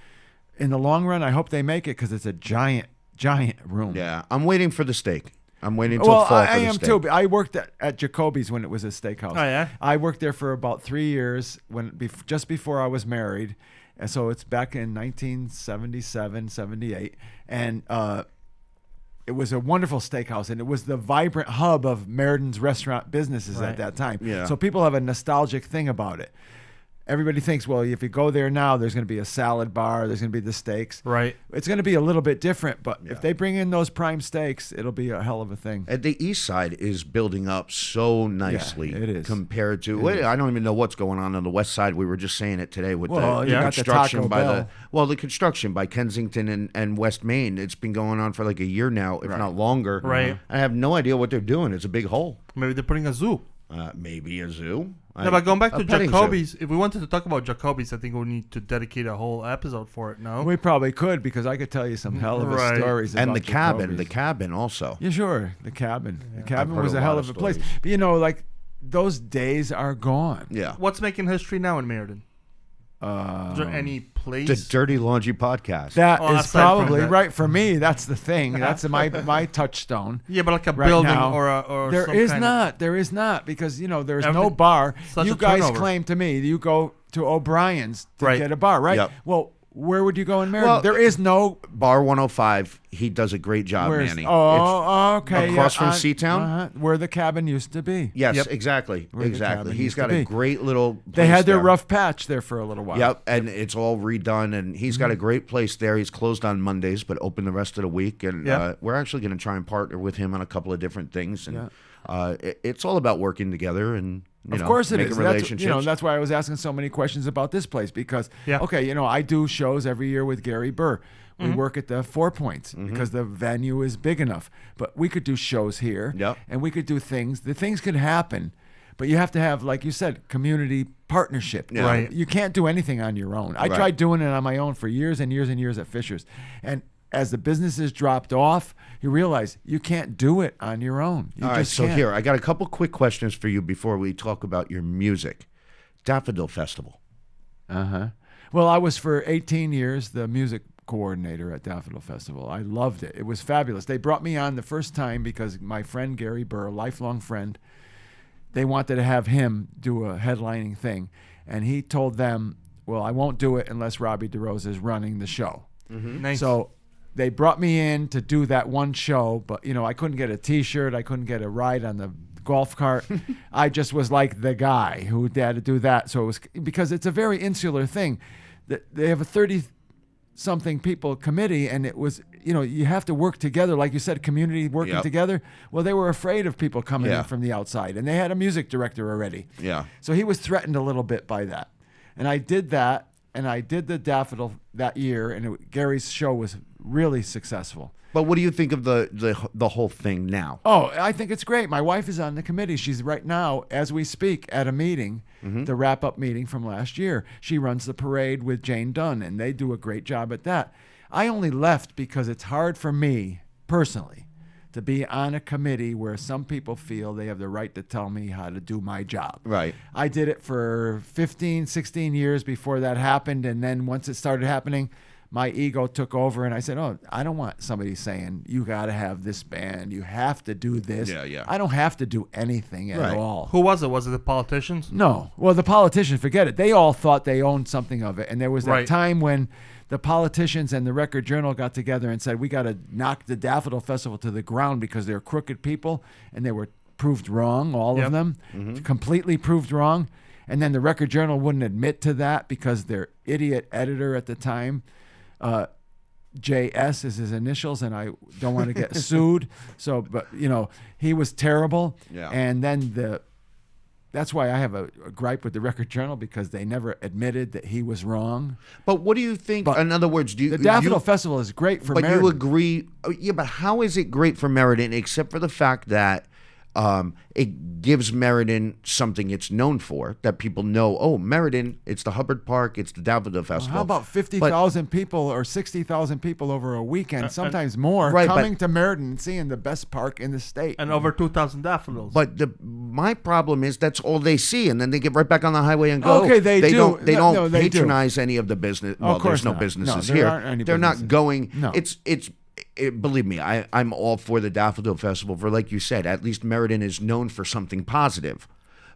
In the long run, I hope they make it because it's a giant, giant room. Yeah. I'm waiting for the steak. I'm waiting until Well, fall for I the am steak. too. I worked at Jacoby's when it was a steakhouse. Oh, yeah? I worked there for about 3 years just before I was married. And so it's back in 1977, 78. And it was a wonderful steakhouse, and it was the vibrant hub of Meriden's restaurant businesses Right. at that time. Yeah. So people have a nostalgic thing about it. Everybody thinks, well, if you go there now, there's going to be a salad bar, there's going to be the steaks. Right. It's going to be a little bit different, but if they bring in those prime steaks, it'll be a hell of a thing. At the east side is building up so nicely. it is. Compared to, I don't even know what's going on the west side. We were just saying it today with Well, the you got the construction Taco by Bell. the construction by Kensington and West Main. It's been going on for like a year now, if not longer. Right. I have no idea what they're doing. It's a big hole. Maybe they're putting a zoo. Maybe a zoo. No, but going back to petting zoo. Jacoby's, if we wanted to talk about Jacoby's, I think we need to dedicate a whole episode for it. No. We probably could, because I could tell you some hell of a Right. stories And about the Jacoby's. cabin also. Yeah, sure. The cabin. The cabin heard was a a hell lot of of a place. stories. But like those days are gone. Yeah. What's making history now in Meriden? Is there any place? The Dirty Laundry Podcast. That Oh, is aside from probably that. right for me. That's the thing. That's my touchstone. Yeah, but like a Right building now, or There some is kind not. There is not, because there's no Everything- bar. such You a guys turnover. claim to me you go to O'Brien's to Right. get a bar, right? Yep. Well, where would you go in Meriden? Well, there is no. Bar 105. He does a great job, Where's, Manny. okay. across yeah, from on- Seatown? where the cabin used to be. Yes, Yep. exactly. Where the Exactly. cabin He's used got to a be. great little place They had their there. rough patch there for a little while. Yep, and it's all redone, and he's Mm-hmm. got a great place there. He's closed on Mondays, but open the rest of the week. And Yep. we're actually going to try and partner with him on a couple of different things. And it's all about working together and Of course it making is. That's, relationships. that's why I was asking so many questions about this place, because, Yeah. okay, I do shows every year with Gary Burr. We work at the 4 Points because the venue is big enough. But we could do shows here, Yep. and we could do things. The things could happen, but you have to have, like you said, community partnership. Yeah. Right. You can't do anything on your own. I Right. tried doing it on my own for years and years and years at Fischer's. And as the businesses dropped off, you realize you can't do it on your own. You all right, just so can't. here, I got a couple quick questions for you before we talk about your music. Daffodil Festival. Well, I was for 18 years the music coordinator at Daffodil Festival. I loved it. It was fabulous. They brought me on the first time because my friend Gary Burr, a lifelong friend, they wanted to have him do a headlining thing. And he told them, well, I won't do it unless Robbie DeRosa is running the show. Nice. So they brought me in to do that one show, but I couldn't get a T-shirt. I couldn't get a ride on the golf cart. I just was like the guy who had to do that. So it was because it's a very insular thing. That they have a 30-something people committee, and you have to work together. Like you said, community working Yep. together. Well, they were afraid of people coming Yeah. in from the outside, and they had a music director already. Yeah. So he was threatened a little bit by that. And I did that, and I did the Daffodil that year, and Gary's show was really successful. But what do you think of the whole thing now? Oh, I think it's great. My wife is on the committee. She's right now, as we speak, at a meeting, the wrap-up meeting from last year. She runs the parade with Jane Dunn, and they do a great job at that. I only left because it's hard for me, personally, to be on a committee where some people feel they have the right to tell me how to do my job. Right. I did it for 15, 16 years before that happened, and then once it started happening, my ego took over, and I said, oh, I don't want somebody saying, you got to have this band, you have to do this. Yeah. I don't have to do anything at Right. all. Who was it? Was it the politicians? No. Well, the politicians, forget it. They all thought they owned something of it, and there was that Right. time when the politicians and the Record Journal got together and said, we got to knock the Daffodil Festival to the ground because they're crooked people, and they were proved wrong, all Yep. of them, completely proved wrong. And then the Record Journal wouldn't admit to that because their idiot editor at the time, JS is his initials, and I don't want to get sued. So, but he was terrible. Yeah. And then that's why I have a gripe with the Record Journal, because they never admitted that he was wrong. But what do you think? But in other words, do you The Daffodil Festival is great for But Meriden. you agree? Yeah, but how is it great for Meriden, except for the fact that it gives Meriden something it's known for, that people know, oh, Meriden, it's the Hubbard Park, it's the Daffodil Festival. How about 50,000 people or 60,000 people over a weekend, sometimes more, Right, coming to Meriden and seeing the best park in the state? And over 2,000 daffodils. But my problem is that's all they see, and then they get right back on the highway and go. Okay, they do. Don't, they No, don't they do. patronize any of the business. Well, course there's no not. businesses No, there here. aren't any They're businesses. not going. No. Believe me, I'm all for the Daffodil Festival. For, like you said, at least Meriden is known for something positive.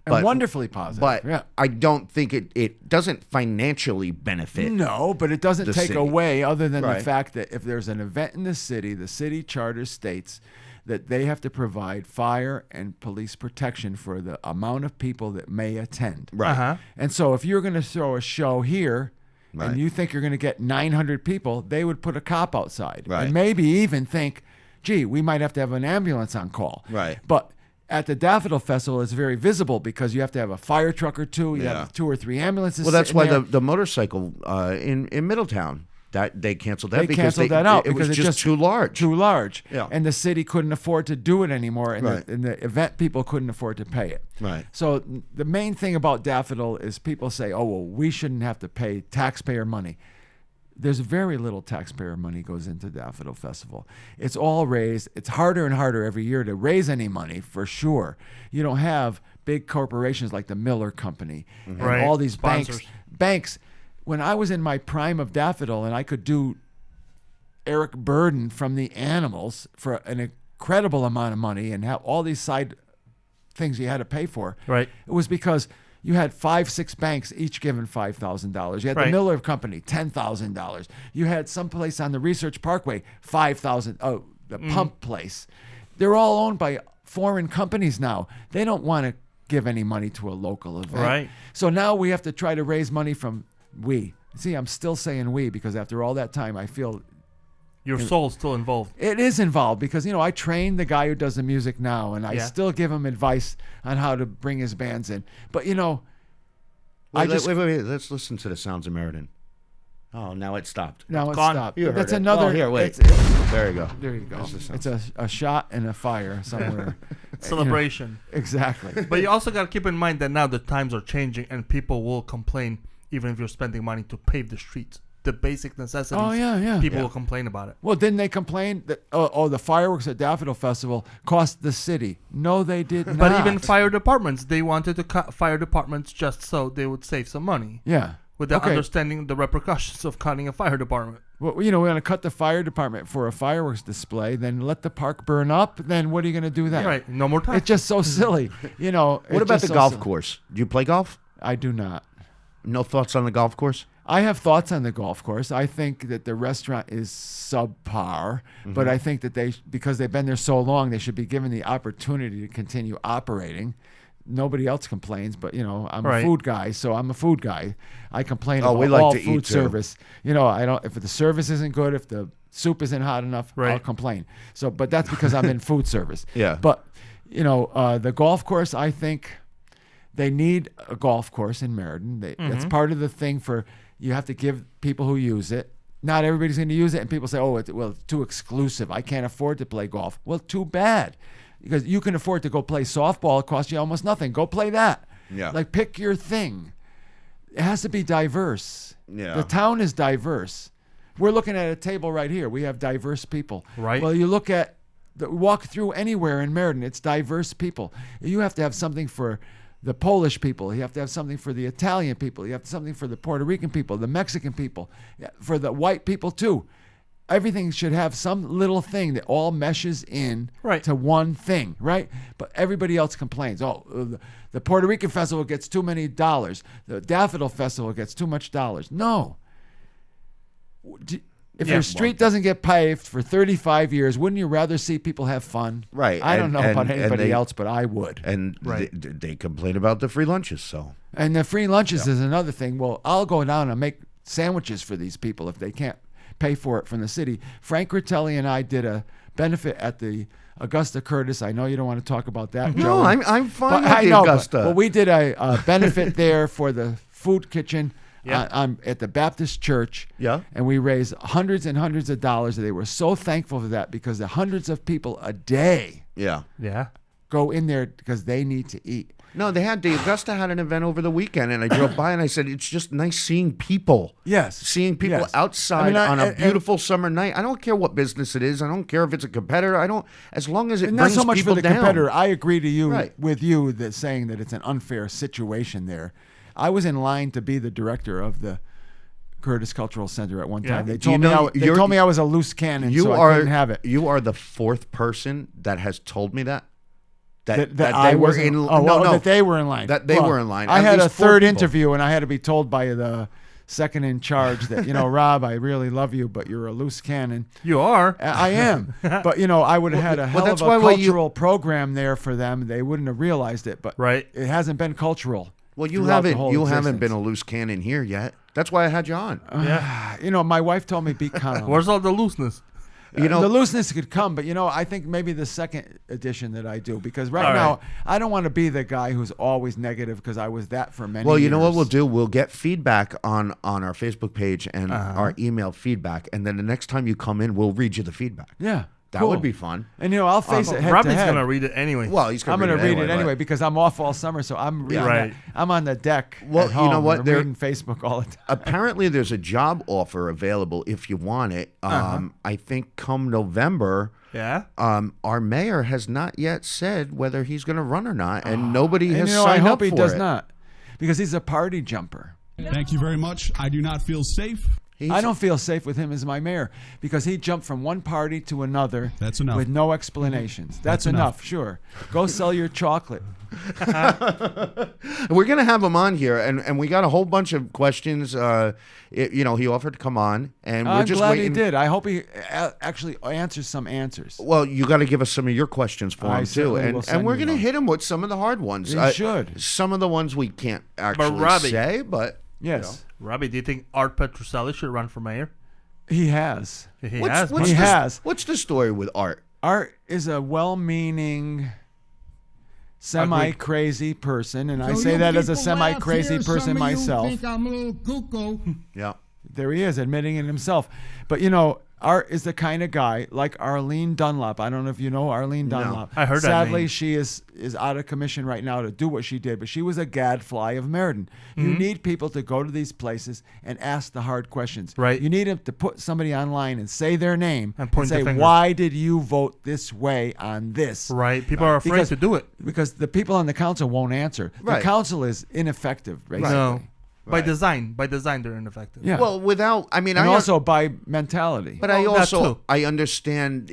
And wonderfully positive. But yeah. I don't think it doesn't financially benefit. No, but it doesn't the take city. away, other than Right. the fact that if there's an event in the city charter states that they have to provide fire and police protection for the amount of people that may attend. Right. Uh-huh. And so if you're going to throw a show here, Right. and you think you're going to get 900 people, they would put a cop outside. Right. And maybe even think, gee, we might have to have an ambulance on call. Right. But at the Daffodil Festival, it's very visible because you have to have a fire truck or two. You Yeah. have 2 or 3 ambulances. Well, that's sitting why there. the motorcycle in Middletown, that they canceled that They because canceled that out it was because just too large. Too large. Yeah. And the city couldn't afford to do it anymore, and, Right. and the event people couldn't afford to pay it. Right. So the main thing about Daffodil is people say, oh, well, we shouldn't have to pay taxpayer money. There's very little taxpayer money goes into Daffodil Festival. It's all raised. It's harder and harder every year to raise any money, for sure. You don't have big corporations like the Miller Company and Right. all these Sponsors. banks. When I was in my prime of Daffodil and I could do Eric Burden from the Animals for an incredible amount of money and have all these side things you had to pay for, Right. it was because you had 5-6 banks, each giving $5,000. You had the Right. Miller Company, $10,000. You had some place on the Research Parkway, $5,000. Oh, the pump place. They're all owned by foreign companies now. They don't want to give any money to a local event. Right. So now we have to try to raise money from we. See, I'm still saying we because after all that time, I feel Your soul's still involved. it is involved because, I train the guy who does the music now, and I Yeah. still give him advice on how to bring his bands in. But, Wait, I just wait. Let's listen to the sounds of Meriden. Oh, now it stopped. now it's gone. stopped. You heard That's it. another. Oh, here, wait. it's- There you go. there you go. That's the sound. It's a shot and a fire somewhere. Celebration. Exactly. But you also got to keep in mind that now the times are changing and people will complain even if you're spending money to pave the streets. The basic necessities. Oh, yeah. People Yeah. will complain about it. Well, didn't they complain that the fireworks at Daffodil Festival cost the city? No, they did not. But even fire departments, they wanted to cut fire departments just so they would save some money. yeah. Without Okay. understanding the repercussions of cutting a fire department. Well, we're going to cut the fire department for a fireworks display, then let the park burn up. Then what are you going to do then? Right. No more tax. It's just so silly. What about the golf course? Do you play golf? I do not. No thoughts on the golf course? I have thoughts on the golf course. I think that the restaurant is subpar, but I think that because they've been there so long, they should be given the opportunity to continue operating. nobody else complains, but I'm Right. a food guy, so I'm a food guy. I complain Oh, about we like all to food eat, too. service. I don't. If the service isn't good, if the soup isn't hot enough, I'll Right. complain. So, but that's because I'm in food service. Yeah. But the golf course, I think they need a golf course in Meriden. That's part of the thing for you have to give people who use it. Not everybody's going to use it, and people say, "Oh, it's too exclusive. I can't afford to play golf." Well, too bad, because you can afford to go play softball. It costs you almost nothing. Go play that. Yeah. Like pick your thing. It has to be diverse. Yeah. The town is diverse. We're looking at a table right here. We have diverse people. Right. Well, you look at walk through anywhere in Meriden, it's diverse people. You have to have something for the Polish people. You have to have something for the Italian people. You have something for the Puerto Rican people, the Mexican people, for the white people too. Everything should have some little thing that all meshes in Right. to one thing, right? But everybody else complains. Oh, the Puerto Rican festival gets too many dollars. The Daffodil Festival gets too much dollars. No. If Yeah, your street doesn't get paved for 35 years, wouldn't you rather see people have fun? Right. I don't know about and anybody they- else, but I would. And Right. they complain about the free lunches, so. And the free lunches is another thing. Well, I'll go down and make sandwiches for these people if they can't pay for it from the city. Frank Ritelli and I did a benefit at the Augusta Curtis. I know you don't want to talk about that, No, Joe. I'm fine with I the know, Augusta. But we did a benefit there for the food kitchen Yeah. at the Baptist church. Yeah. And we raised hundreds and hundreds of dollars. They were so thankful for that because the hundreds of people a day Yeah. Yeah. go in there because they need to eat. No, the Augusta had an event over the weekend, and I drove by and I said, it's just nice seeing people. Yes. Seeing people Yes. outside I mean, on a and- beautiful summer night. I don't care what business it is. I don't care if it's a competitor. as long as it And not brings so much people for the down. competitor. I agree to you Right. with you that saying that it's an unfair situation there. I was in line to be the director of the Curtis Cultural Center at one time. Yeah. They Do you told me know they you're- told me I was a loose cannon, You so are I couldn't have it. You are the fourth person that has told me that. That I they were was in. no, no, that they were in line. That they Well, were in line. I At had a least four third people. interview, and I had to be told by the second in charge that Rob, I really love you, but you're a loose cannon. You are. I am, but I would have had a hell that's of why a what you- cultural program there for them. They wouldn't have realized it, but Right. it hasn't been cultural. Well, you throughout the haven't. whole You haven't been existence. a loose cannon here yet. That's why I had you on. Yeah. My wife told me be calm. Where's all the looseness? You know, the looseness could come, but I think maybe the second edition that I do, because right All now right. I don't want to be the guy who's always negative because I was that for many well, you years. know what we'll do? We'll get feedback on our Facebook page and our email feedback, and then the next time you come in, we'll read you the feedback. Yeah, That cool. would be fun. And I'll face it head Robbie's to head. gonna read it anyway. Well, he's I'm going going to to read it but- anyway because I'm off all summer, so I'm reading. Right. I'm on the deck. Well, at you know home, what? and There- I'm reading Facebook all the time. Apparently, there's a job offer available if you want it. I think come November. yeah. Our mayor has not yet said whether he's going to run or not, and nobody And, has I signed hope up he for does it. not, because he's a party jumper. Thank you very much. I do not feel safe. I don't feel safe with him as my mayor because he jumped from one party to another That's enough. with no explanations. That's enough. Sure. Go sell your chocolate. We're going to have him on here, and we got a whole bunch of questions. He offered to come on, and we're I'm just glad waiting. he did. I hope he actually answers some answers. Well, you got to give us some of your questions for I him too, certainly will and send we're you going to one. hit him with some of the hard ones. You should. Some of the ones we can't actually Robbie- say, but Yes, Robbie, do you think Art Petrucelli should run for mayor? he has. He what's, has. what's He the, has. What's the story with Art? Art is a well-meaning, semi-crazy person, and I say that as a semi-crazy person myself. Think I'm a little cuckoo. Yeah. There he is, admitting it himself. But Art is the kind of guy like Arlene Dunlop. I don't know if you know Arlene Dunlop. I heard that Sadly, name. she is out of commission right now to do what she did, but she was a gadfly of Meriden. Mm-hmm. You need people to go to these places and ask the hard questions. Right. You need them to put somebody online and say their name And point the say, finger. why did you vote this way on this? Right. People are afraid to do it. Because the people on the council won't answer. Right. The council is ineffective, basically. No. By Right. design. By design, they're ineffective. Yeah. Well, and also by mentality. But I Well, that also too. I understand,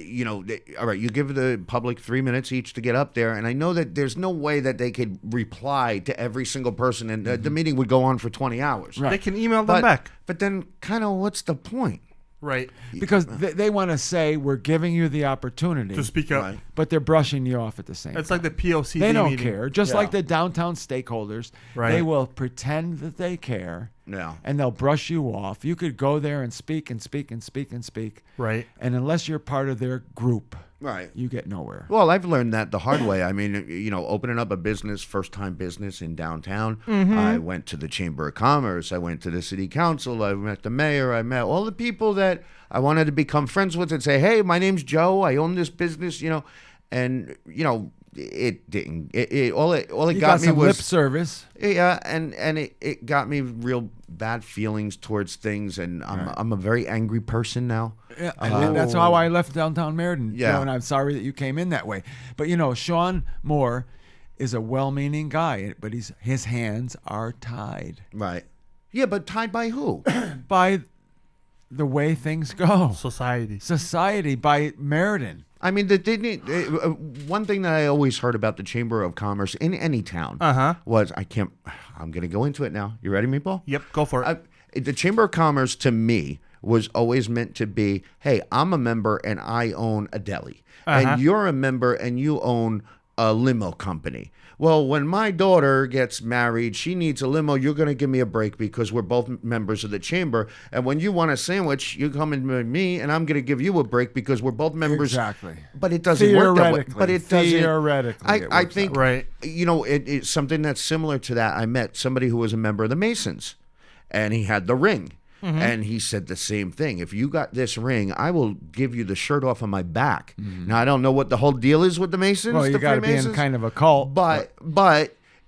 all right, you give the public 3 minutes each to get up there, and I know that there's no way that they could reply to every single person, and the meeting would go on for 20 hours. Right. They can email them back. But then, kind of, what's the point? Right. Because they want to say we're giving you the opportunity To speak up. Right. but they're brushing you off at the same It's time. like the POCD They don't meeting. care. Just like the downtown stakeholders, Right. they will pretend that they care, Yeah. and they'll brush you off. You could go there and speak and speak and speak and speak, Right. and unless you're part of their group, Right. you get nowhere. Well, I've learned that the hard way. I mean, opening up a business, first-time business in downtown. I went to the Chamber of Commerce. I went to the City Council. I met the mayor. I met all the people that I wanted to become friends with and say, hey, my name's Joe. I own this business, And, it didn't. All it You got me some lip was... service. Yeah, and it got me real bad feelings towards things, and I'm a very angry person now. Yeah, and that's how I left downtown Meriden. Yeah. Joe, and I'm sorry that you came in that way. But Sean Moore is a well-meaning guy, but his hands are tied Right. Yeah, but tied by who? by the way things go. Society. By Meriden. I mean, one thing that I always heard about the Chamber of Commerce in any town was I'm going to go into it now. You ready, Meatball? Yep. Go for it. The Chamber of Commerce to me was always meant to be, hey, I'm a member and I own a deli. And you're a member and you own a limo company. Well, when my daughter gets married, she needs a limo. You're going to give me a break because we're both members of the chamber. And when you want a sandwich, you come in with me, and I'm going to give you a break because we're both members. Exactly. But it doesn't work that way. But it doesn't. Theoretically, I think, Right. It's something that's similar to that. I met somebody who was a member of the Masons, and he had the ring. And he said the same thing. If you got this ring, I will give you the shirt off of my back. Now, I don't know what the whole deal is with the Masons. Well, you the got to be in Freemasons, kind of a cult. but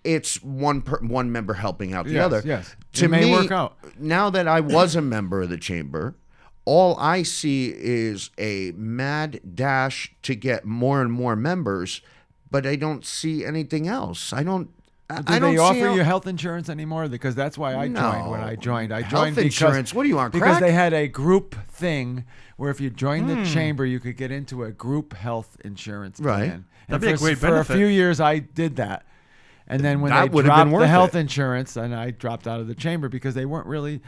it's one member helping out the other. Yes. To It may me, work out. now that I was a member of the chamber, all I see is a mad dash to get more and more members, but I don't see anything else. I don't. Do they offer you health insurance anymore? Because that's why I joined when I joined. I joined health insurance. What are you on crack? Because they had a group thing where if you joined the chamber, you could get into a group health insurance plan. Right. And That'd be a great for benefit. a few years, I did that. And then when That they would have been dropped the worth health it. insurance, and I dropped out of the chamber because they weren't really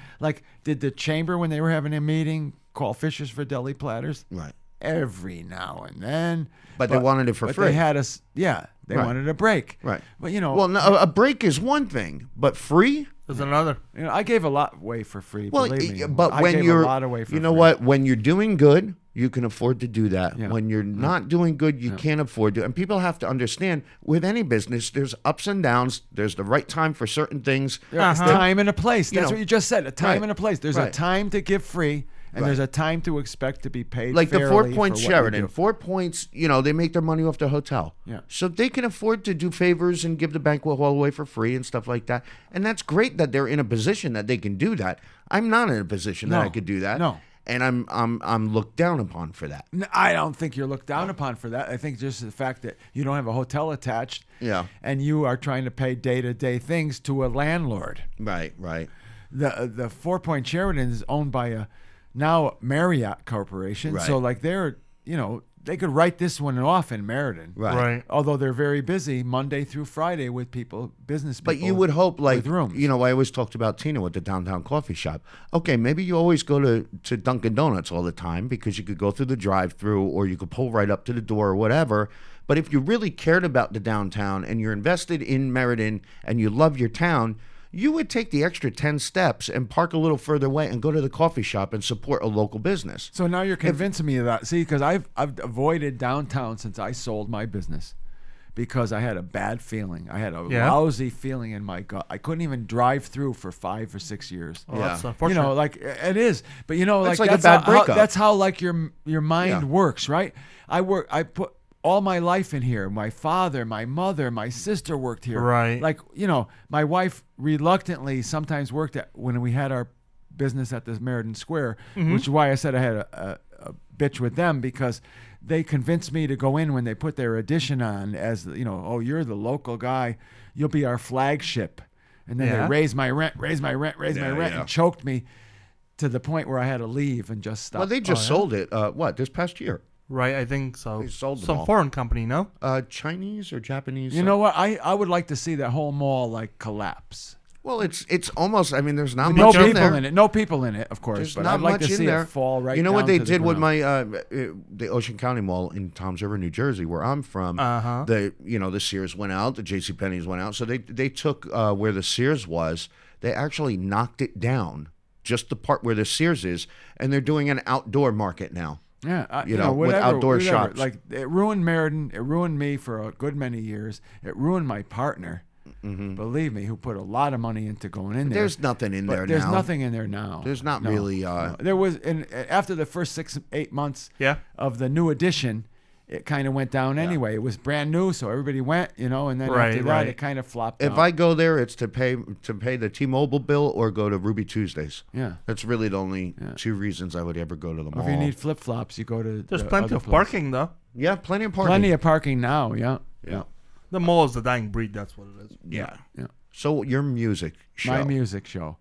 did the chamber when they were having a meeting call Fischer's for deli platters? Right. Every now and then. But they wanted it for but free. They had us. Yeah, they Right. wanted a break. Right. But Well, no, a break is one thing, but free. There's another. I gave a lot away for free. Well, believe me. but I when gave you're, a lot away for you know free. what? When you're doing good, you can afford to do that. Yeah. When you're not doing good, you can't afford to. And people have to understand, with any business, there's ups and downs. There's the right time for certain things. There's time and a place. That's know, what you just said. A time right, and a place. There's a right. time to give free, and Right. there's a time to expect to be paid. Like the fairly 4 for Point what you Sheridan. do. 4 Points, they make their money off the hotel. Yeah. So they can afford to do favors and give the banquet hall away for free and stuff like that. And that's great that they're in a position that they can do that. I'm not in a position that No. I could do that. No. And I'm looked down upon for that. I don't think you're looked down upon for that. I think just the fact that you don't have a hotel attached, Yeah. and you are trying to pay day-to-day things to a landlord. Right, right. The 4 Point Sheridan is owned by a now Marriott Corporation, Right. so they're they could write this one off in Meriden, Right. Although they're very busy Monday through Friday with business people. But you would hope, with rooms. I always talked about Tina with the downtown coffee shop. Okay, maybe you always go to Dunkin' Donuts all the time because you could go through the drive-through or you could pull right up to the door or whatever. But if you really cared about the downtown and you're invested in Meriden and you love your town, you would take the extra 10 steps and park a little further away and go to the coffee shop and support a local business. So now you're convincing me of that. See, because I've avoided downtown since I sold my business because I had a bad feeling. I had a lousy feeling in my gut. I couldn't even drive through for 5 or 6 years. Oh, Yeah. that's unfortunate. It is. But It's like a that's bad how, breakup. that's how your mind Yeah. works, right? I put all my life in here. My father, my mother, my sister worked here. Right. My wife reluctantly sometimes worked when we had our business at this Meriden Square, which is why I said I had a bitch with them because they convinced me to go in when they put their addition on as, you're the local guy. You'll be our flagship. And then they raised my rent, and choked me to the point where I had to leave and just stop. Well, they just sold it, this past year? Right, I think so. They sold them Some all. foreign company, no? Chinese or Japanese? You know what? I would like to see that whole mall collapse. Well, it's almost. I mean, there's not No much in people there. in it. No people in it, of course. There's But not I'd like much to in see there. it fall right. You know what down they to the did with ground. my the Ocean County Mall in Toms River, New Jersey, where I'm from. The Sears went out, the J.C. Penney's went out, so they took where the Sears was. They actually knocked it down, just the part where the Sears is, and they're doing an outdoor market now. Yeah, you know, with whatever, outdoor whatever. shops. Like it ruined Meriden. It ruined me for a good many years. It ruined my partner. Believe me, who put a lot of money into going in there. There's nothing in But there there's now. nothing in there now. There's not No, really. no. There was, after the first 6-8 months Yeah. of the new edition, it kind of went down anyway. It was brand new, so everybody went, and then after that, it kind of flopped If out. I go there, it's to pay the T-Mobile bill or go to Ruby Tuesdays. Yeah. That's really the only two reasons I would ever go to the mall. If you need flip-flops, you go to There's the plenty other of place. parking though. Yeah, plenty of parking. Plenty of parking now, yeah. The mall is the dying breed. That's what it is. Yeah. Yeah. So your music show. My music show.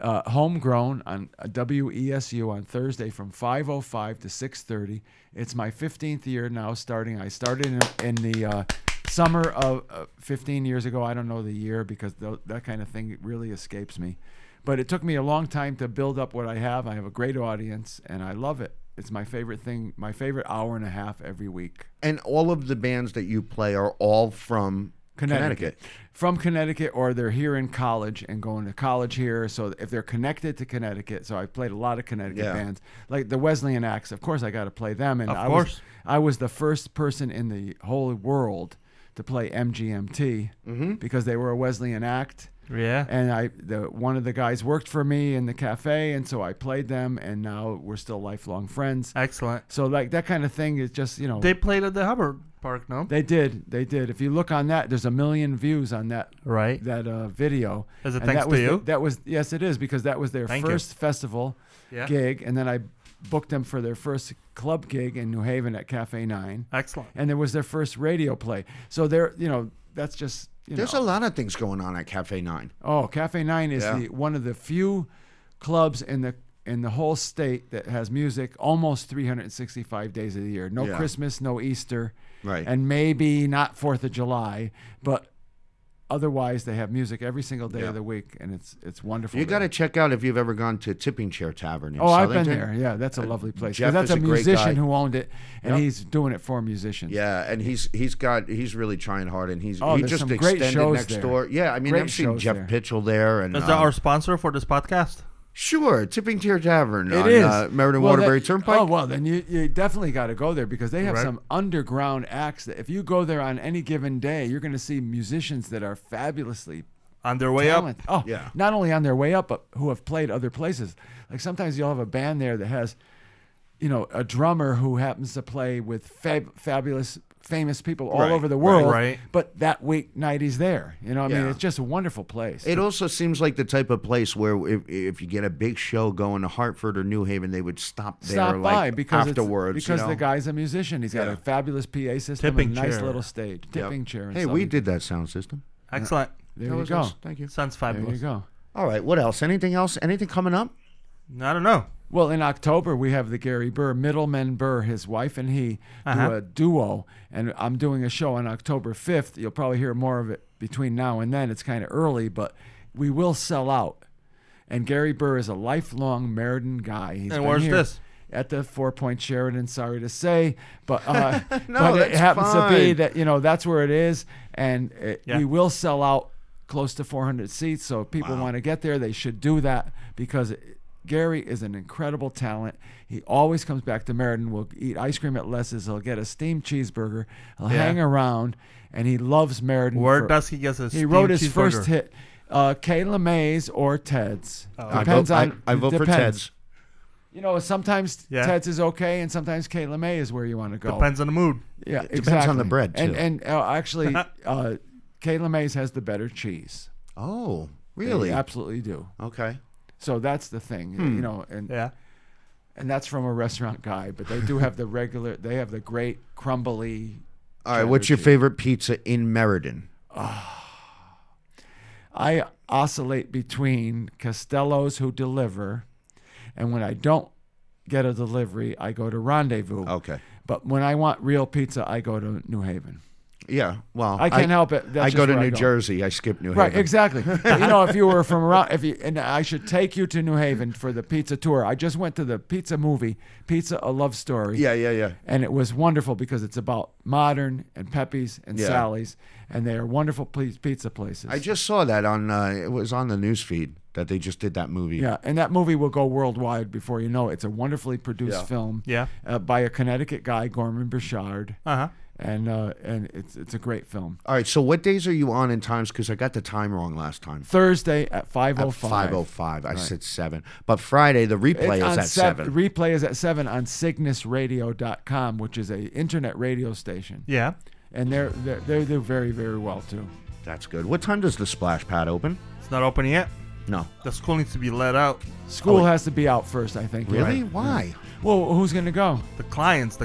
Homegrown on WESU on Thursday from 5:05 to 6:30. It's my 15th year now starting. I started in the summer of 15 years ago. I don't know the year because that kind of thing really escapes me. But it took me a long time to build up what I have. I have a great audience, and I love it. It's my favorite thing, my favorite hour and a half every week. And all of the bands that you play are all from Connecticut. From Connecticut, or they're here in college and going to college here. So if they're connected to Connecticut, so I played a lot of Connecticut bands, like the Wesleyan Acts. Of course, I got to play them. And Of course. I was the first person in the whole world to play MGMT because they were a Wesleyan act. Yeah. And one of the guys worked for me in the cafe, and so I played them, and now we're still lifelong friends. Excellent. So like that kind of thing is just They played at the Hubbard Park, no? They did. If you look on that, there's 1 million views on that Right. that video. Is it And thanks that was to you? that was yes, it is, because that was their Thank you. first festival gig, and then I booked them for their first club gig in New Haven at Cafe 9, Excellent. and there was their first radio play. So that's just There's a lot of things going on at Cafe 9. Oh, Cafe 9 is Yeah. one of the few clubs in the whole state that has music almost 365 days of the year. No Yeah. Christmas, no Easter, Right. and maybe not 4th of July, but otherwise they have music every single day of the week, and it's wonderful. You there. got to check out if you've ever gone to Tipping Chair Tavern in I've been Southington. there. Yeah, that's a lovely place. 'Cause Jeff that's is a a great musician guy. who owned it, and Yep. he's doing it for musicians. Yeah, and he's really trying hard, and he there's just some great extended shows next there. door. Yeah, I mean, Great I've seen shows Jeff there. Pitchell there, and Is that our sponsor for this podcast? sure, Tipping Chair Tavern It on is. Meriden Well, Waterbury that- Turnpike. Oh, well, then you definitely got to go there because they have Right. some underground acts that if you go there on any given day, you're going to see musicians that are fabulously On their way up. talented. Oh, Yeah. not only on their way up, but who have played other places. Like sometimes you'll have a band there that has, a drummer who happens to play with fabulous, famous people all Right, over the world. right. But that night he's there. I mean, Yeah. it's just a wonderful place. It also seems like the type of place where if you get a big show going to Hartford or New Haven, they would stop there Stop by like because afterwards. because the guy's a musician. He's got Yeah. a fabulous PA system, Tipping and a nice chair. little stage, tipping chair. And Hey, we something. did that sound system. Excellent. There That you was go. us. Thank you. Sounds There you fabulous. go. All right, what else? Anything else? Anything coming up? I don't know. Well, in October we have the Gary Burr, Middleman Burr, his wife and he do a duo, and I'm doing a show on October 5th. You'll probably hear more of it between now and then. It's kind of early, but we will sell out. And Gary Burr is a lifelong Meriden guy. He's And been where's here this? At the 4 Point Sheridan, sorry to say, but No, but it that's happens to be fine. that that's where it is, and Yeah. we will sell out close to 400 seats. So if people want to get there, they should do that because Gary is an incredible talent. He always comes back to Meriden. We'll eat ice cream at Les's. He'll get a steamed cheeseburger. He'll hang around, and he loves Meriden. Where does he get his He wrote steamed his first cheeseburger? hit, Kayla Mays or Ted's. I Depends vote, on. I vote for depends. Ted's. Sometimes Yeah. Ted's is okay, and sometimes Kayla May is where you want to go. Depends on the mood. Yeah, It depends exactly. on the bread, too. And actually, Kayla Mays has the better cheese. Oh, They really? absolutely do. Okay. So that's the thing, and Yeah. and that's from a restaurant guy. But they do have the regular. They have the great crumbly. All right, what's your cheese. favorite pizza in Meriden? I oscillate between Costello's, who deliver, and when I don't get a delivery, I go to Rendezvous. Okay. But when I want real pizza, I go to New Haven. Yeah, well, I can't help it. That's I just go to where New Jersey. I skip New Haven. Right, exactly. But, if you were from around, and I should take you to New Haven for the pizza tour. I just went to the pizza movie, Pizza: A Love Story. Yeah. And it was wonderful because it's about Modern and Pepe's and Yeah. Sally's, and they are wonderful pizza places. I just saw that on. It was on the news feed that they just did that movie. Yeah, and that movie will go worldwide before you know it. It's a wonderfully produced film. Yeah. By a Connecticut guy, Gorman Bouchard. Uh-huh. And it's a great film. All right. So what days are you on in times? Because I got the time wrong last time. Thursday at 5:05. 5:05. I said 7. But Friday the replay is at 7. Replay is at 7 on cygnusradio.com, which is a internet radio station. Yeah. And they do very, very well too. That's good. What time does the splash pad open? It's not open yet. No. The school needs to be let out. School has to be out first, I think. Really? Right? Why? Well, who's going to go? The clients.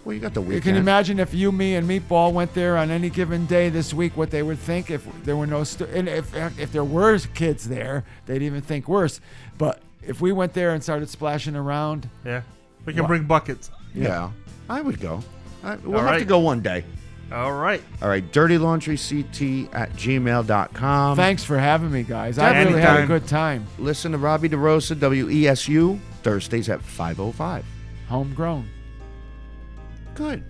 Well, you got the You weekend. can imagine if you, me, and Meatball went there on any given day this week, what they would think if there were no and if there were kids there, they'd even think worse. But if we went there and started splashing around, Yeah. We can bring buckets. Yeah. I would go. We'll All have to right. go one day. All right. All right. dirtylaundryct@gmail.com. thanks for having me, guys. I really had a Anytime. good time. Listen to Robbie DeRosa, WESU, Thursdays at 5:05. Homegrown. Good.